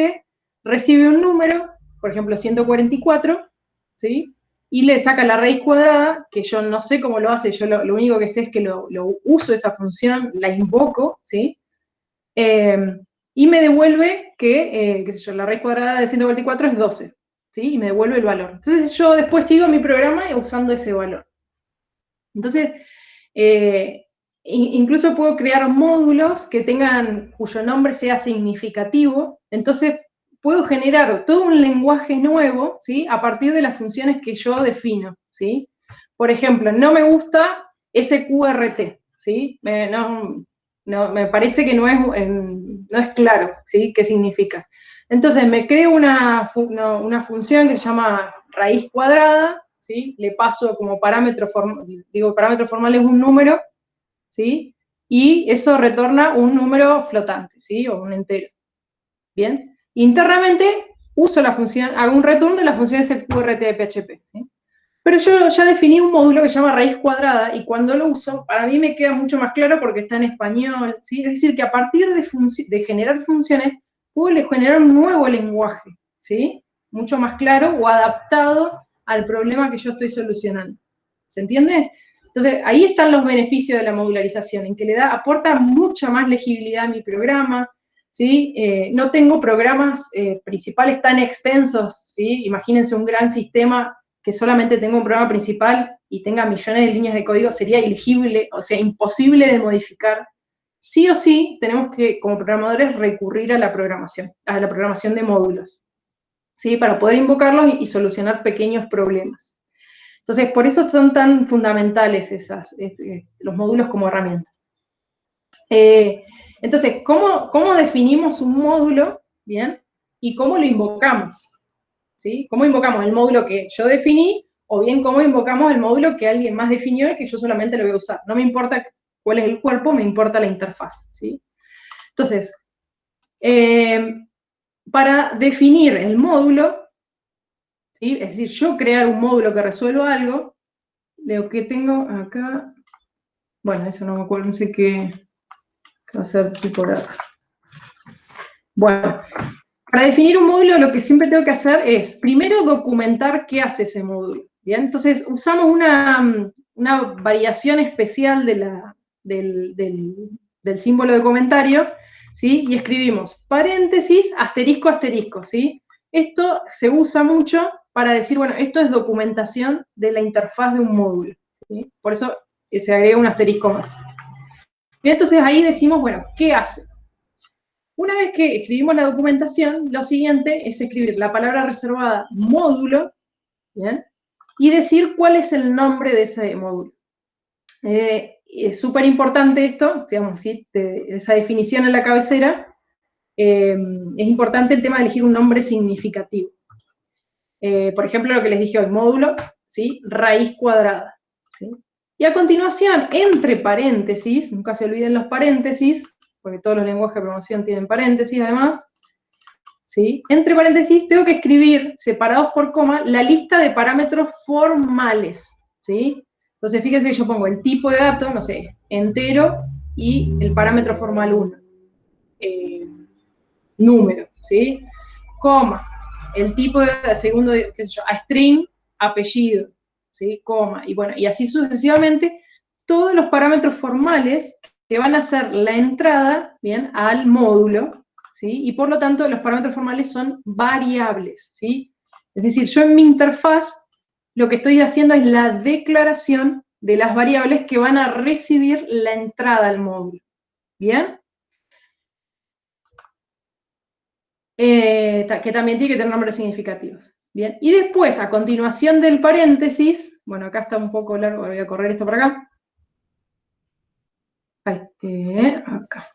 recibe un número, por ejemplo, 144, ¿sí? y le saca la raíz cuadrada, que yo no sé cómo lo hace, yo lo único que sé es que lo uso esa función, la invoco, ¿sí? Y me devuelve que, qué sé yo, la raíz cuadrada de 144 es 12, ¿sí? Y me devuelve el valor. Entonces yo después sigo mi programa usando ese valor. Entonces, incluso puedo crear módulos cuyo nombre sea significativo, entonces puedo generar todo un lenguaje nuevo, ¿sí? A partir de las funciones que yo defino, ¿sí? Por ejemplo, no me gusta SQRT, ¿sí? Me parece que no es claro, ¿sí? ¿Qué significa? Entonces me creo una función que se llama raíz cuadrada, ¿sí? Le paso como parámetro formal, parámetro formal es un número, ¿sí? Y eso retorna un número flotante, ¿sí? O un entero. Bien. Internamente uso la función, hago un return de la función SQRT de PHP, ¿sí? Pero yo ya definí un módulo que se llama raíz cuadrada y cuando lo uso, para mí me queda mucho más claro porque está en español, ¿sí? Es decir, que a partir de generar funciones, puedo generar un nuevo lenguaje, ¿sí? Mucho más claro o adaptado al problema que yo estoy solucionando. ¿Se entiende? Entonces, ahí están los beneficios de la modularización, en que aporta mucha más legibilidad a mi programa, ¿sí? No tengo programas principales tan extensos, ¿sí? Imagínense un gran sistema que solamente tenga un programa principal y tenga millones de líneas de código, sería ilegible, o sea, imposible de modificar. Sí o sí, tenemos que, como programadores, recurrir a la programación de módulos, ¿sí? Para poder invocarlos y solucionar pequeños problemas. Entonces, por eso son tan fundamentales los módulos como herramientas. Entonces, ¿cómo definimos un módulo? ¿Bien? ¿Y cómo lo invocamos? ¿Sí? ¿Cómo invocamos el módulo que yo definí? O bien, ¿cómo invocamos el módulo que alguien más definió y que yo solamente lo voy a usar? No me importa cuál es el cuerpo, me importa la interfaz, ¿sí? Entonces, para definir el módulo, ¿sí? Es decir, yo crear un módulo que resuelva algo, lo que tengo acá, bueno, eso no me acuerdo, no sé qué hacer por acá. Bueno, para definir un módulo lo que siempre tengo que hacer es, primero, documentar qué hace ese módulo, ¿bien? Entonces, usamos una variación especial del símbolo de comentario, ¿sí? Y escribimos paréntesis, asterisco, asterisco, ¿sí? Esto se usa mucho para decir, bueno, esto es documentación de la interfaz de un módulo, ¿sí? Por eso se agrega un asterisco más. Bien, entonces ahí decimos, bueno, ¿qué hace? Una vez que escribimos la documentación, lo siguiente es escribir la palabra reservada módulo, ¿bien? Y decir cuál es el nombre de ese módulo. Es súper importante esto, digamos, ¿sí? Esa definición en la cabecera. Es importante el tema de elegir un nombre significativo. Por ejemplo, lo que les dije hoy, módulo, ¿sí? Raíz cuadrada, ¿sí? Y a continuación, entre paréntesis, nunca se olviden los paréntesis, porque todos los lenguajes de programación tienen paréntesis además, ¿sí? Entre paréntesis tengo que escribir, separados por coma, la lista de parámetros formales, ¿sí? Entonces fíjense que yo pongo el tipo de dato, no sé, entero, y el parámetro formal 1, número, ¿sí? Coma, el tipo de segundo, qué sé yo, a string, apellido, ¿sí? Coma, y bueno, y así sucesivamente, todos los parámetros formales que van a ser la entrada, ¿bien?, al módulo, ¿sí? Y por lo tanto, los parámetros formales son variables, ¿sí? Es decir, yo en mi interfaz lo que estoy haciendo es la declaración de las variables que van a recibir la entrada al módulo, ¿bien? Que también tiene que tener nombres significativos. Bien, y después, a continuación del paréntesis, bueno, acá está un poco largo, voy a correr esto por acá. Acá.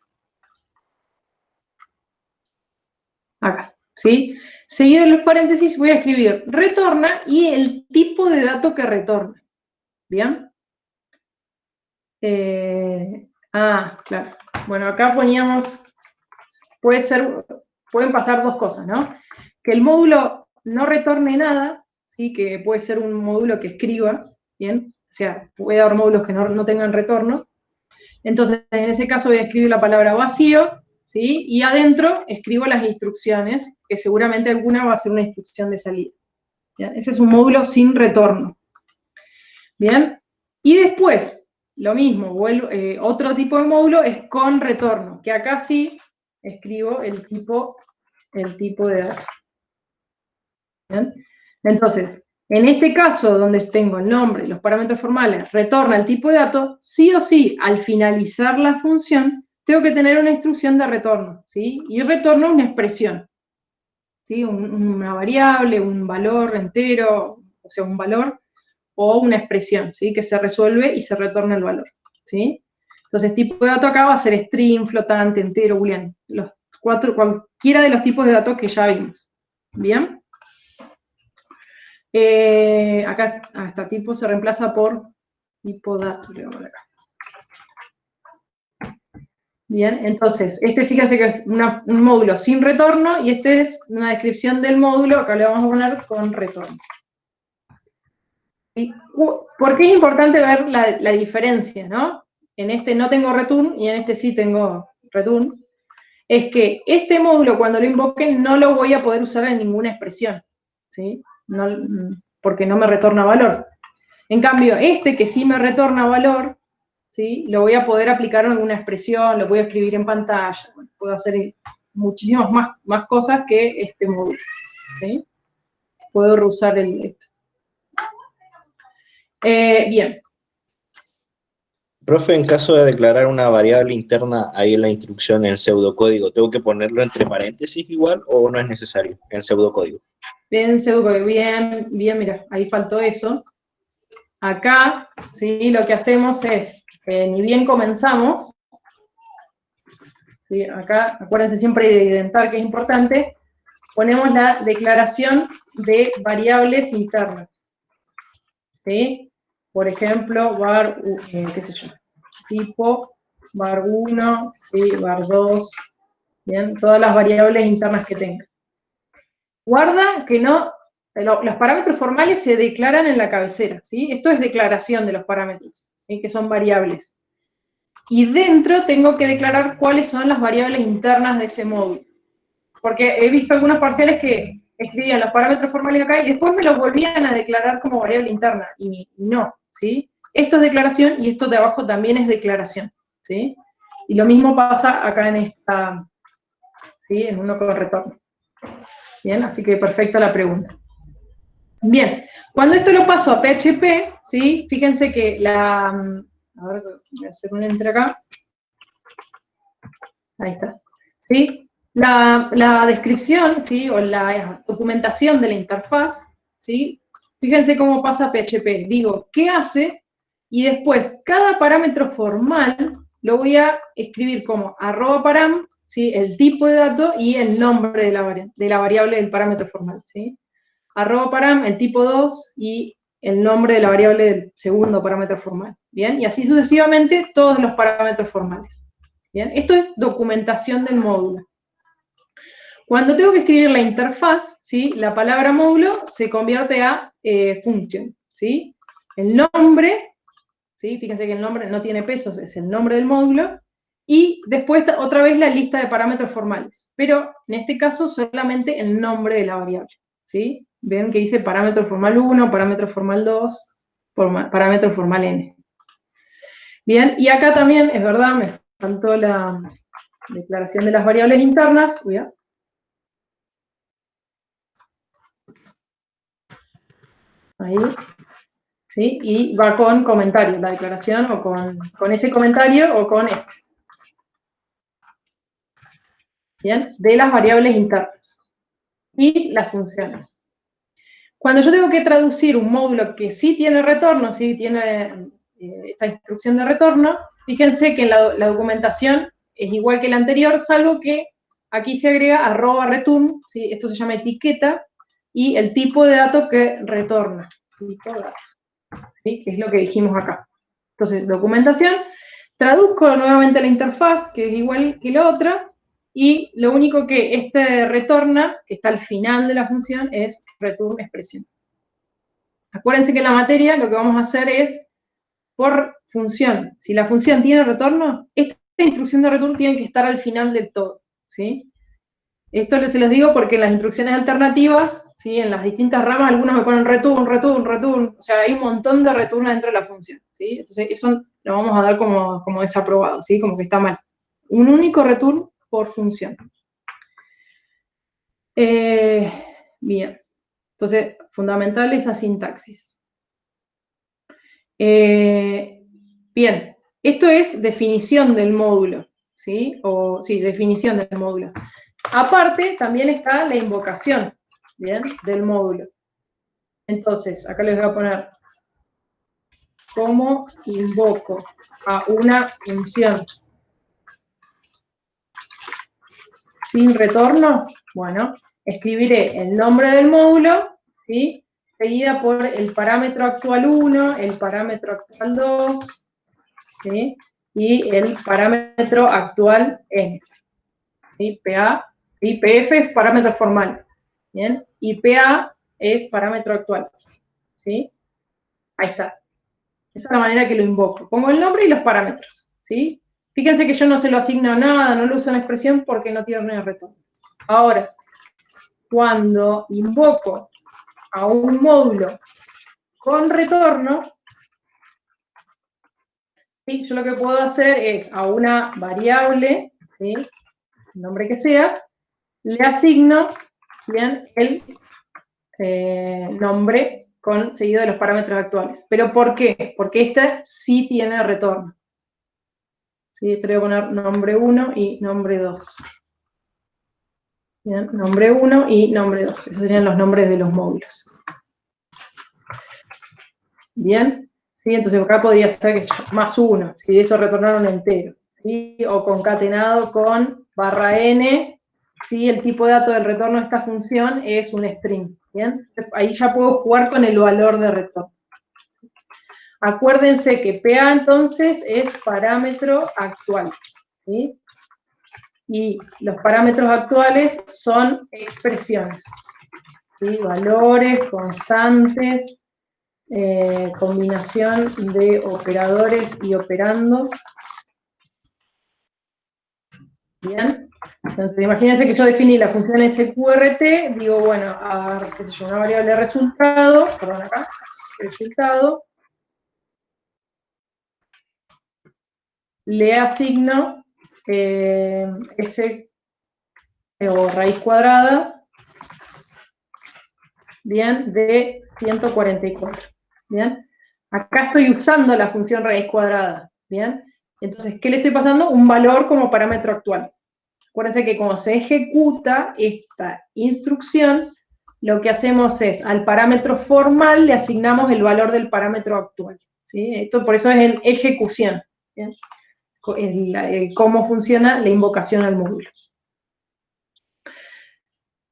Acá, ¿sí? Seguido de los paréntesis voy a escribir retorna y el tipo de dato que retorna. ¿Bien? Claro. Bueno, acá poníamos, pueden pasar dos cosas, ¿no? Que el módulo no retorne nada, ¿sí? Que puede ser un módulo que escriba, ¿bien? O sea, puede haber módulos que no tengan retorno. Entonces, en ese caso voy a escribir la palabra vacío, ¿sí? Y adentro escribo las instrucciones, que seguramente alguna va a ser una instrucción de salida. ¿Bien? Ese es un módulo sin retorno. Bien, y después, lo mismo, otro tipo de módulo es con retorno, que acá sí escribo el tipo de dato. ¿Bien? Entonces, en este caso, donde tengo el nombre y los parámetros formales, retorna el tipo de dato, sí o sí, al finalizar la función, tengo que tener una instrucción de retorno, ¿sí? Y retorno una expresión, ¿sí? Una variable, un valor entero, o sea, un valor, o una expresión, ¿sí? Que se resuelve y se retorna el valor, ¿sí? Entonces, tipo de dato acá va a ser string, flotante, entero, booleano, cualquiera de los tipos de datos que ya vimos, ¿bien? Acá, hasta tipo se reemplaza por tipo dato, le vamos acá. Bien, entonces, fíjense que es un módulo sin retorno, y este es una descripción del módulo, acá le vamos a poner con retorno. ¿Por qué es importante ver la diferencia, no? En este no tengo return, y en este sí tengo return. Es que este módulo, cuando lo invoquen, no lo voy a poder usar en ninguna expresión, ¿sí? Porque no me retorna valor. En cambio, este que sí me retorna valor, ¿sí? Lo voy a poder aplicar en alguna expresión, lo voy a escribir en pantalla, puedo hacer muchísimas más cosas que este módulo, ¿sí? Puedo reusar esto. Bien. Profe, en caso de declarar una variable interna ahí en la instrucción en pseudocódigo, ¿tengo que ponerlo entre paréntesis igual o no es necesario en pseudocódigo? Bien, pseudocódigo, bien, mira, ahí faltó eso. Acá, ¿sí? Lo que hacemos es, ni bien comenzamos, ¿sí? Acá, acuérdense siempre de identar, que es importante, ponemos la declaración de variables internas, ¿sí? Por ejemplo, var, qué sé yo, tipo, var1, ¿sí? var2, ¿bien? Todas las variables internas que tenga. Guarda que no, los parámetros formales se declaran en la cabecera, ¿sí? Esto es declaración de los parámetros, ¿sí? Que son variables. Y dentro tengo que declarar cuáles son las variables internas de ese módulo. Porque he visto algunos parciales que escribían los parámetros formales acá y después me los volvían a declarar como variable interna, y no, ¿sí? Esto es declaración y esto de abajo también es declaración, ¿sí? Y lo mismo pasa acá en esta, ¿sí? En uno con retorno. Bien, así que perfecta la pregunta. Bien, cuando esto lo paso a PHP, ¿sí? Fíjense que a ver, voy a hacer un enter acá. Ahí está, ¿sí? La descripción, ¿sí? O la documentación de la interfaz, ¿sí? Fíjense cómo pasa a PHP. Digo, ¿qué hace? Y después, cada parámetro formal lo voy a escribir como @param, ¿sí? El tipo de dato y el nombre de la variable del parámetro formal, ¿sí? @param, el tipo 2 y el nombre de la variable del segundo parámetro formal, ¿bien? Y así sucesivamente todos los parámetros formales, ¿bien? Esto es documentación del módulo. Cuando tengo que escribir la interfaz, ¿sí? La palabra módulo se convierte a function, ¿sí? El nombre, ¿sí? Fíjense que el nombre no tiene pesos, es el nombre del módulo, y después otra vez la lista de parámetros formales, pero en este caso solamente el nombre de la variable, ¿sí? Ven que dice parámetro formal 1, parámetro formal 2, parámetro formal n. Bien, y acá también, es verdad, me faltó la declaración de las variables internas. Ahí, ¿sí? Y va con comentario, la declaración, o con ese comentario o con este. ¿Bien? De las variables internas. Y las funciones. Cuando yo tengo que traducir un módulo que sí tiene retorno, sí tiene esta instrucción de retorno, fíjense que la documentación es igual que la anterior, salvo que aquí se agrega @return, ¿sí? Esto se llama etiqueta, y el tipo de dato que retorna. Tipo de dato, ¿sí? Que es lo que dijimos acá. Entonces, documentación, traduzco nuevamente la interfaz, que es igual que la otra, y lo único que este retorna, que está al final de la función, es return expresión. Acuérdense que en la materia lo que vamos a hacer es por función. Si la función tiene retorno, esta instrucción de return tiene que estar al final del todo, ¿sí? Esto se los digo porque en las instrucciones alternativas, ¿sí? En las distintas ramas, algunas me ponen return, o sea, hay un montón de return dentro de la función, ¿sí? Entonces, eso lo vamos a dar como desaprobado, ¿sí? Como que está mal. Un único return por función. Bien. Entonces, fundamental esa sintaxis. Bien. Esto es definición del módulo, ¿sí? Sí, definición del módulo. Aparte, también está la invocación, ¿bien? Del módulo. Entonces, acá les voy a poner cómo invoco a una función sin retorno. Bueno, escribiré el nombre del módulo, ¿sí? Seguida por el parámetro actual 1, el parámetro actual 2, ¿sí? Y el parámetro actual n, ¿sí? PA, y PF es parámetro formal, ¿bien? Y PA es parámetro actual, ¿sí? Ahí está. Esta es la manera que lo invoco. Pongo el nombre y los parámetros, ¿sí? Fíjense que yo no se lo asigno a nada, no lo uso en expresión porque no tiene retorno. Ahora, cuando invoco a un módulo con retorno, ¿sí? Yo lo que puedo hacer es a una variable, ¿sí? El nombre que sea, le asigno, bien, el nombre seguido de los parámetros actuales. ¿Pero por qué? Porque este sí tiene retorno. ¿Sí? Esto le voy a poner nombre 1 y nombre 2. Bien, nombre 1 y nombre 2. Esos serían los nombres de los módulos. Bien, ¿sí? Entonces acá podría ser que más 1, si de hecho retornaron entero, ¿sí? O concatenado con /n, ¿sí? El tipo de dato del retorno de esta función es un string, ¿bien? Ahí ya puedo jugar con el valor de retorno. Acuérdense que PA entonces es parámetro actual, ¿sí? Y los parámetros actuales son expresiones, ¿sí? Valores, constantes, combinación de operadores y operandos. Bien, entonces imagínense que yo definí la función SQRT, digo, bueno, qué sé yo, una variable resultado, perdón acá, resultado, le asigno o raíz cuadrada, bien, de 144, bien. Acá estoy usando la función raíz cuadrada, bien. Entonces, ¿qué le estoy pasando? Un valor como parámetro actual. Acuérdense que cuando se ejecuta esta instrucción, lo que hacemos es, al parámetro formal le asignamos el valor del parámetro actual, ¿sí? Esto por eso es en ejecución, ¿bien? Cómo funciona la invocación al módulo.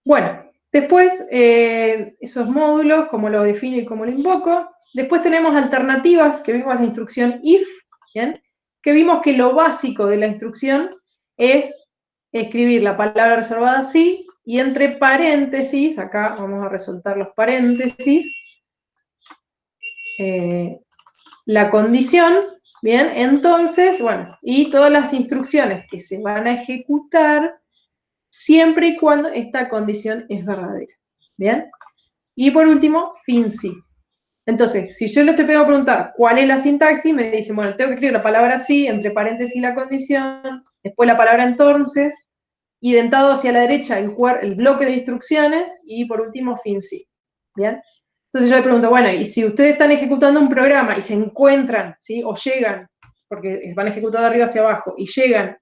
Bueno, después, esos módulos, cómo lo defino y cómo lo invoco. Después tenemos alternativas, que vimos la instrucción if, ¿bien? Que vimos que lo básico de la instrucción es escribir la palabra reservada sí, y entre paréntesis, acá vamos a resaltar los paréntesis, la condición, ¿bien? Entonces, bueno, y todas las instrucciones que se van a ejecutar siempre y cuando esta condición es verdadera, ¿bien? Y por último, fin sí. Entonces, si yo le te puedo preguntar cuál es la sintaxis, me dicen, bueno, tengo que escribir la palabra sí, entre paréntesis la condición, después la palabra entonces, y dentado hacia la derecha el bloque de instrucciones, y por último, fin sí, ¿bien? Entonces yo le pregunto, bueno, y si ustedes están ejecutando un programa y se encuentran, ¿sí? O llegan, porque van ejecutando de arriba hacia abajo, y llegan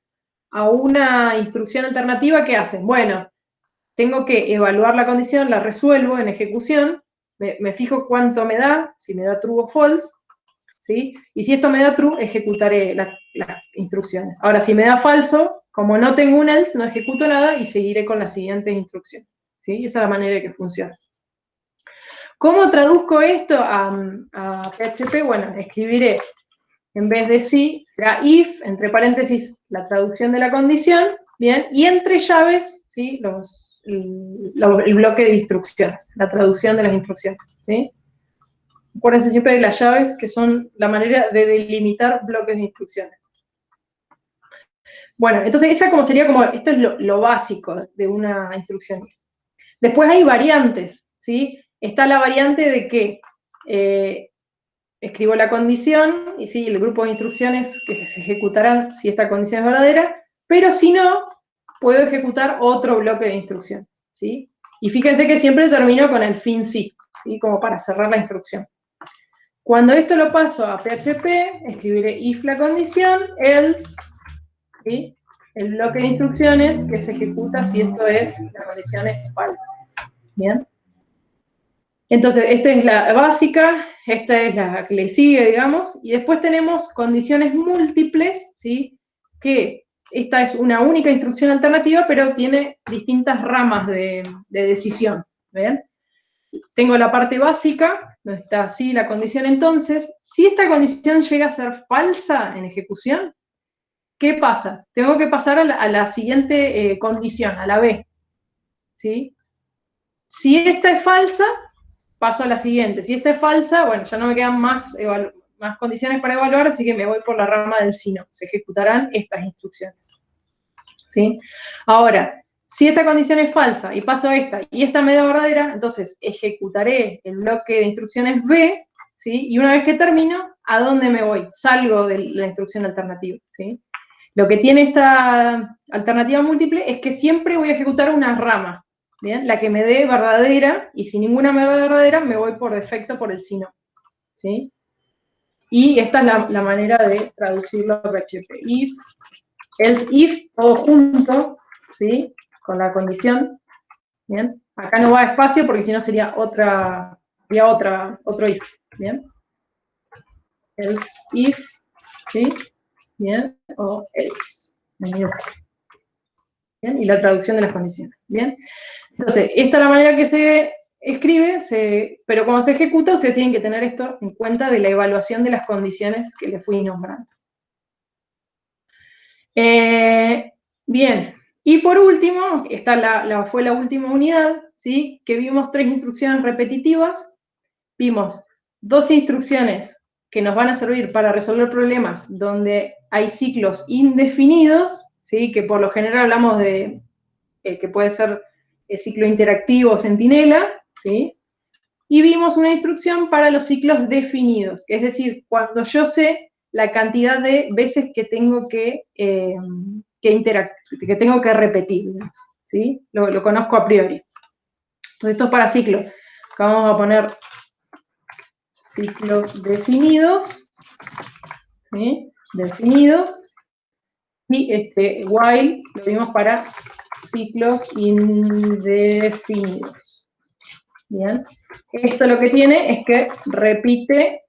a una instrucción alternativa, ¿qué hacen? Bueno, tengo que evaluar la condición, la resuelvo en ejecución, me fijo cuánto me da, si me da true o false, ¿sí? Y si esto me da true, ejecutaré las instrucciones. Ahora, si me da falso, como no tengo un else, no ejecuto nada y seguiré con las siguientes instrucciones, ¿sí? Esa es la manera de que funciona. ¿Cómo traduzco esto a PHP? Bueno, escribiré, en vez de sí, será if, entre paréntesis, la traducción de la condición, ¿bien? Y entre llaves, ¿sí? El bloque de instrucciones, la traducción de las instrucciones, ¿sí? Acuérdense siempre de las llaves, que son la manera de delimitar bloques de instrucciones. Bueno, entonces esa como sería como, esto es lo básico de una instrucción if. Después hay variantes, ¿sí? Está la variante de que escribo la condición y sí, el grupo de instrucciones que se ejecutarán si esta condición es verdadera, pero si no, puedo ejecutar otro bloque de instrucciones, ¿sí? Y fíjense que siempre termino con el fin sí, ¿sí? Como para cerrar la instrucción. Cuando esto lo paso a PHP, escribiré if la condición, else, ¿sí? El bloque de instrucciones que se ejecuta si esto es, la condición es falsa. ¿Bien? Entonces, esta es la básica, esta es la que le sigue, digamos, y después tenemos condiciones múltiples, ¿sí? Que esta es una única instrucción alternativa, pero tiene distintas ramas de decisión, ¿ven? Tengo la parte básica, donde está así la condición entonces. Si esta condición llega a ser falsa en ejecución, ¿qué pasa? Tengo que pasar a la siguiente condición, a la B, ¿sí? Si esta es falsa, paso a la siguiente. Si esta es falsa, bueno, ya no me quedan más condiciones para evaluar, así que me voy por la rama del si no. Se ejecutarán estas instrucciones. ¿Sí? Ahora, si esta condición es falsa y paso a esta y esta me da verdadera, entonces ejecutaré el bloque de instrucciones B, ¿sí? Y una vez que termino, ¿a dónde me voy? Salgo de la instrucción alternativa, ¿sí? Lo que tiene esta alternativa múltiple es que siempre voy a ejecutar una rama, ¿bien? La que me dé verdadera, y si ninguna me da verdadera, me voy por defecto por el si no, ¿sí? Y esta es la manera de traducirlo a PHP. If, else if, todo junto, ¿sí? Con la condición, ¿bien? Acá no va espacio porque si no sería otro if, ¿bien? Else if, ¿sí? ¿Bien? O else, en minúscula. ¿Bien? Y la traducción de las condiciones, ¿bien? Entonces, esta es la manera que se escribe, pero cuando se ejecuta, ustedes tienen que tener esto en cuenta de la evaluación de las condiciones que les fui nombrando. Bien, y por último, esta fue la última unidad, ¿sí? Que vimos 3 instrucciones repetitivas, vimos 2 instrucciones que nos van a servir para resolver problemas donde hay ciclos indefinidos, ¿sí? Que por lo general hablamos de que puede ser ciclo interactivo o centinela, ¿sí? Y vimos una instrucción para los ciclos definidos, es decir, cuando yo sé la cantidad de veces que tengo que tengo que repetir, ¿sí? Lo conozco a priori. Entonces, esto es para ciclos. Acá vamos a poner ciclos definidos, ¿sí? Definidos. Y while lo vimos para ciclos indefinidos. Bien. Esto lo que tiene es que repite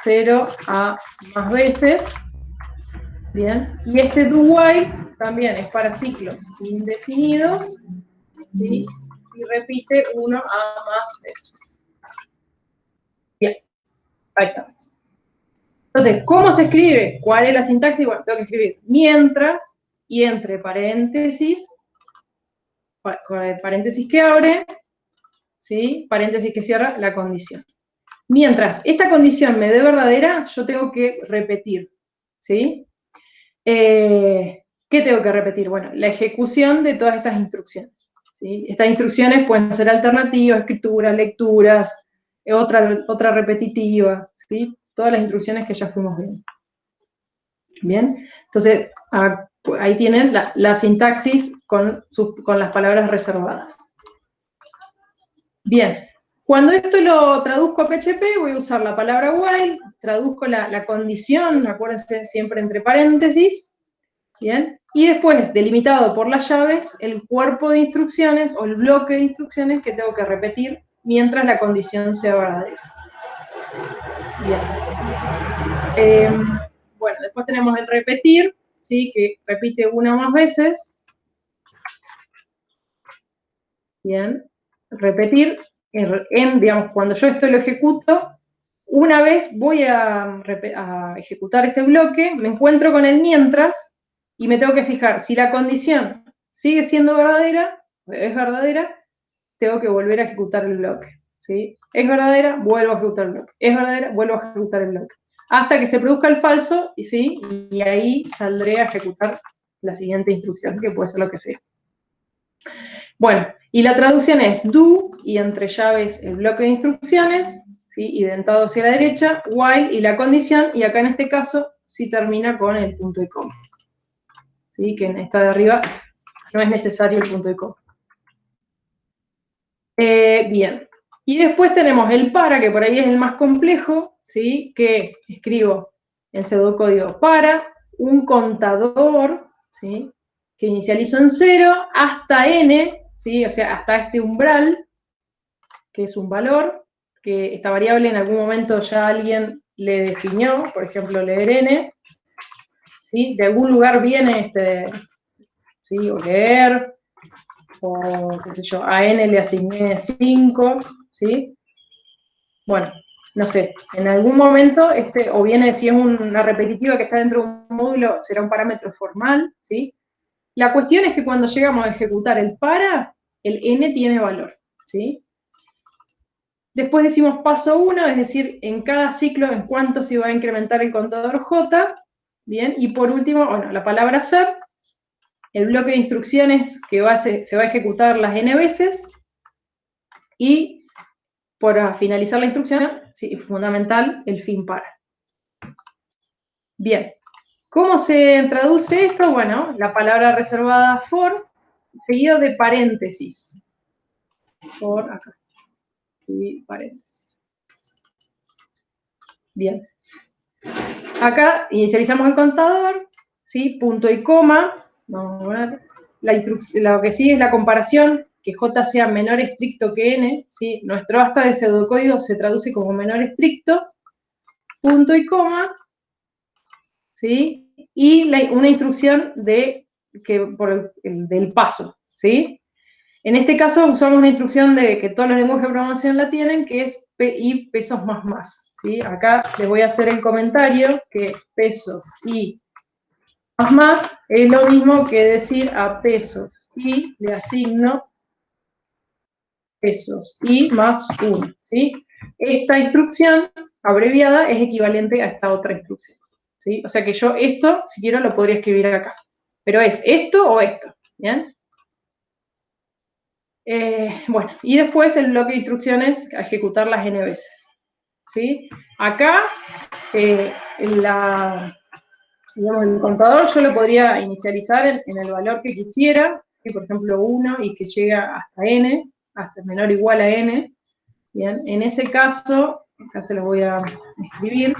0 a más veces. Bien. Y este do while también es para ciclos indefinidos, ¿sí? Y repite 1 a más veces. Bien. Ahí está. Entonces, ¿cómo se escribe? ¿Cuál es la sintaxis? Bueno, tengo que escribir mientras y entre paréntesis, paréntesis que abre, ¿sí? Paréntesis que cierra la condición. Mientras esta condición me dé verdadera, yo tengo que repetir, ¿sí? ¿Qué tengo que repetir? Bueno, la ejecución de todas estas instrucciones, ¿sí? Estas instrucciones pueden ser alternativas, escrituras, lecturas, otra repetitiva, ¿sí? Todas las instrucciones que ya fuimos viendo. Bien, entonces ahí tienen la sintaxis con las palabras reservadas. Bien, cuando esto lo traduzco a PHP, voy a usar la palabra while, traduzco la condición, acuérdense siempre entre paréntesis, bien, y después, delimitado por las llaves, el cuerpo de instrucciones o el bloque de instrucciones que tengo que repetir mientras la condición sea verdadera. Bien. Bueno, después tenemos el repetir, ¿sí? Que repite una o más veces. Bien. Repetir, digamos, cuando yo esto lo ejecuto, una vez voy a ejecutar este bloque, me encuentro con el mientras, y me tengo que fijar, si la condición sigue siendo verdadera, es verdadera, tengo que volver a ejecutar el bloque, ¿sí? Es verdadera, vuelvo a ejecutar el bloque. Es verdadera, vuelvo a ejecutar el bloque. hasta que se produzca el falso, ¿sí? Y ahí saldré a ejecutar la siguiente instrucción, que puede ser lo que sea. Bueno, y la traducción es do, y entre llaves el bloque de instrucciones, ¿sí? Identado hacia la derecha, while y la condición, y acá en este caso sí termina con el punto y coma. ¿Sí? Que en esta de arriba no es necesario el punto y coma. Bien. Y después tenemos el para, que por ahí es el más complejo, ¿sí? Que escribo en pseudocódigo para un contador, ¿sí? Que inicializo en 0 hasta n, ¿sí? O sea, hasta este umbral, que es un valor, que esta variable en algún momento ya alguien le definió, por ejemplo, leer n, ¿sí? De algún lugar viene ¿sí? O leer, o qué sé yo, a n le asigné 5, ¿sí? Bueno, no sé, en algún momento, o viene si es una repetitiva que está dentro de un módulo, será un parámetro formal, ¿sí? La cuestión es que cuando llegamos a ejecutar el para, el n tiene valor, ¿sí? Después decimos paso 1, es decir, en cada ciclo en cuánto se va a incrementar el contador j, ¿bien? Y por último, bueno, la palabra ser, el bloque de instrucciones que se va a ejecutar las n veces, y para finalizar la instrucción, sí, es fundamental el fin para. Bien, ¿cómo se traduce esto? Bueno, la palabra reservada for, seguido de paréntesis. For acá. Y paréntesis. Bien. Acá inicializamos el contador, ¿sí? Punto y coma. Vamos a ver. Lo que sigue es la comparación, que j sea menor estricto que n, ¿sí? Nuestro basta de pseudocódigo se traduce como menor estricto, punto y coma, ¿sí? Y una instrucción del paso, ¿sí? En este caso usamos una instrucción que todos los lenguajes de programación la tienen, que es PI pesos más más, ¿sí? Acá les voy a hacer el comentario que pesos y más es lo mismo que decir a pesos y le asigno pesos y más 1, ¿sí? Esta instrucción abreviada es equivalente a esta otra instrucción, ¿sí? O sea que yo esto, si quiero, lo podría escribir acá. Pero es esto o esto, ¿bien? Bueno, y después el bloque de instrucciones a ejecutar las n veces, ¿sí? Acá, digamos, el contador yo lo podría inicializar en el valor que quisiera, ¿sí? Por ejemplo 1 y que llega hasta n, hasta menor o igual a n. Bien, en ese caso, acá se lo voy a escribir.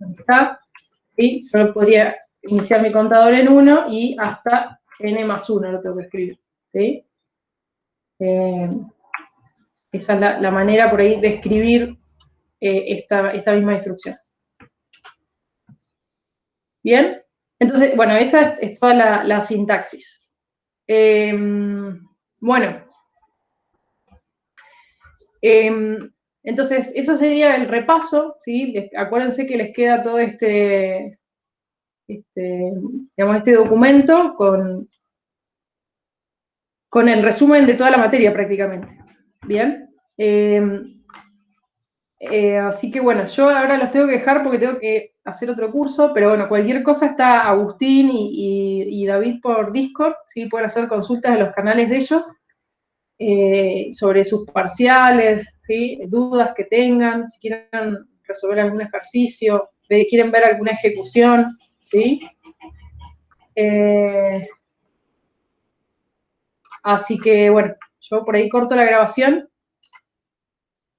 Ahí está. ¿Sí? Yo podría iniciar mi contador en 1 y hasta n más 1 lo tengo que escribir, ¿sí? Esta es la manera por ahí de escribir esta misma instrucción. ¿Bien? Entonces, bueno, esa es toda la sintaxis. Bueno. Entonces, eso sería el repaso, ¿sí? Acuérdense que les queda todo digamos, este documento con el resumen de toda la materia prácticamente. ¿Bien? Así que bueno, yo ahora los tengo que dejar porque tengo que hacer otro curso, pero bueno, cualquier cosa está Agustín y David por Discord, ¿sí? Pueden hacer consultas en los canales de ellos sobre sus parciales, ¿sí? Dudas que tengan, si quieren resolver algún ejercicio, quieren ver alguna ejecución, ¿sí? Así que bueno, yo por ahí corto la grabación.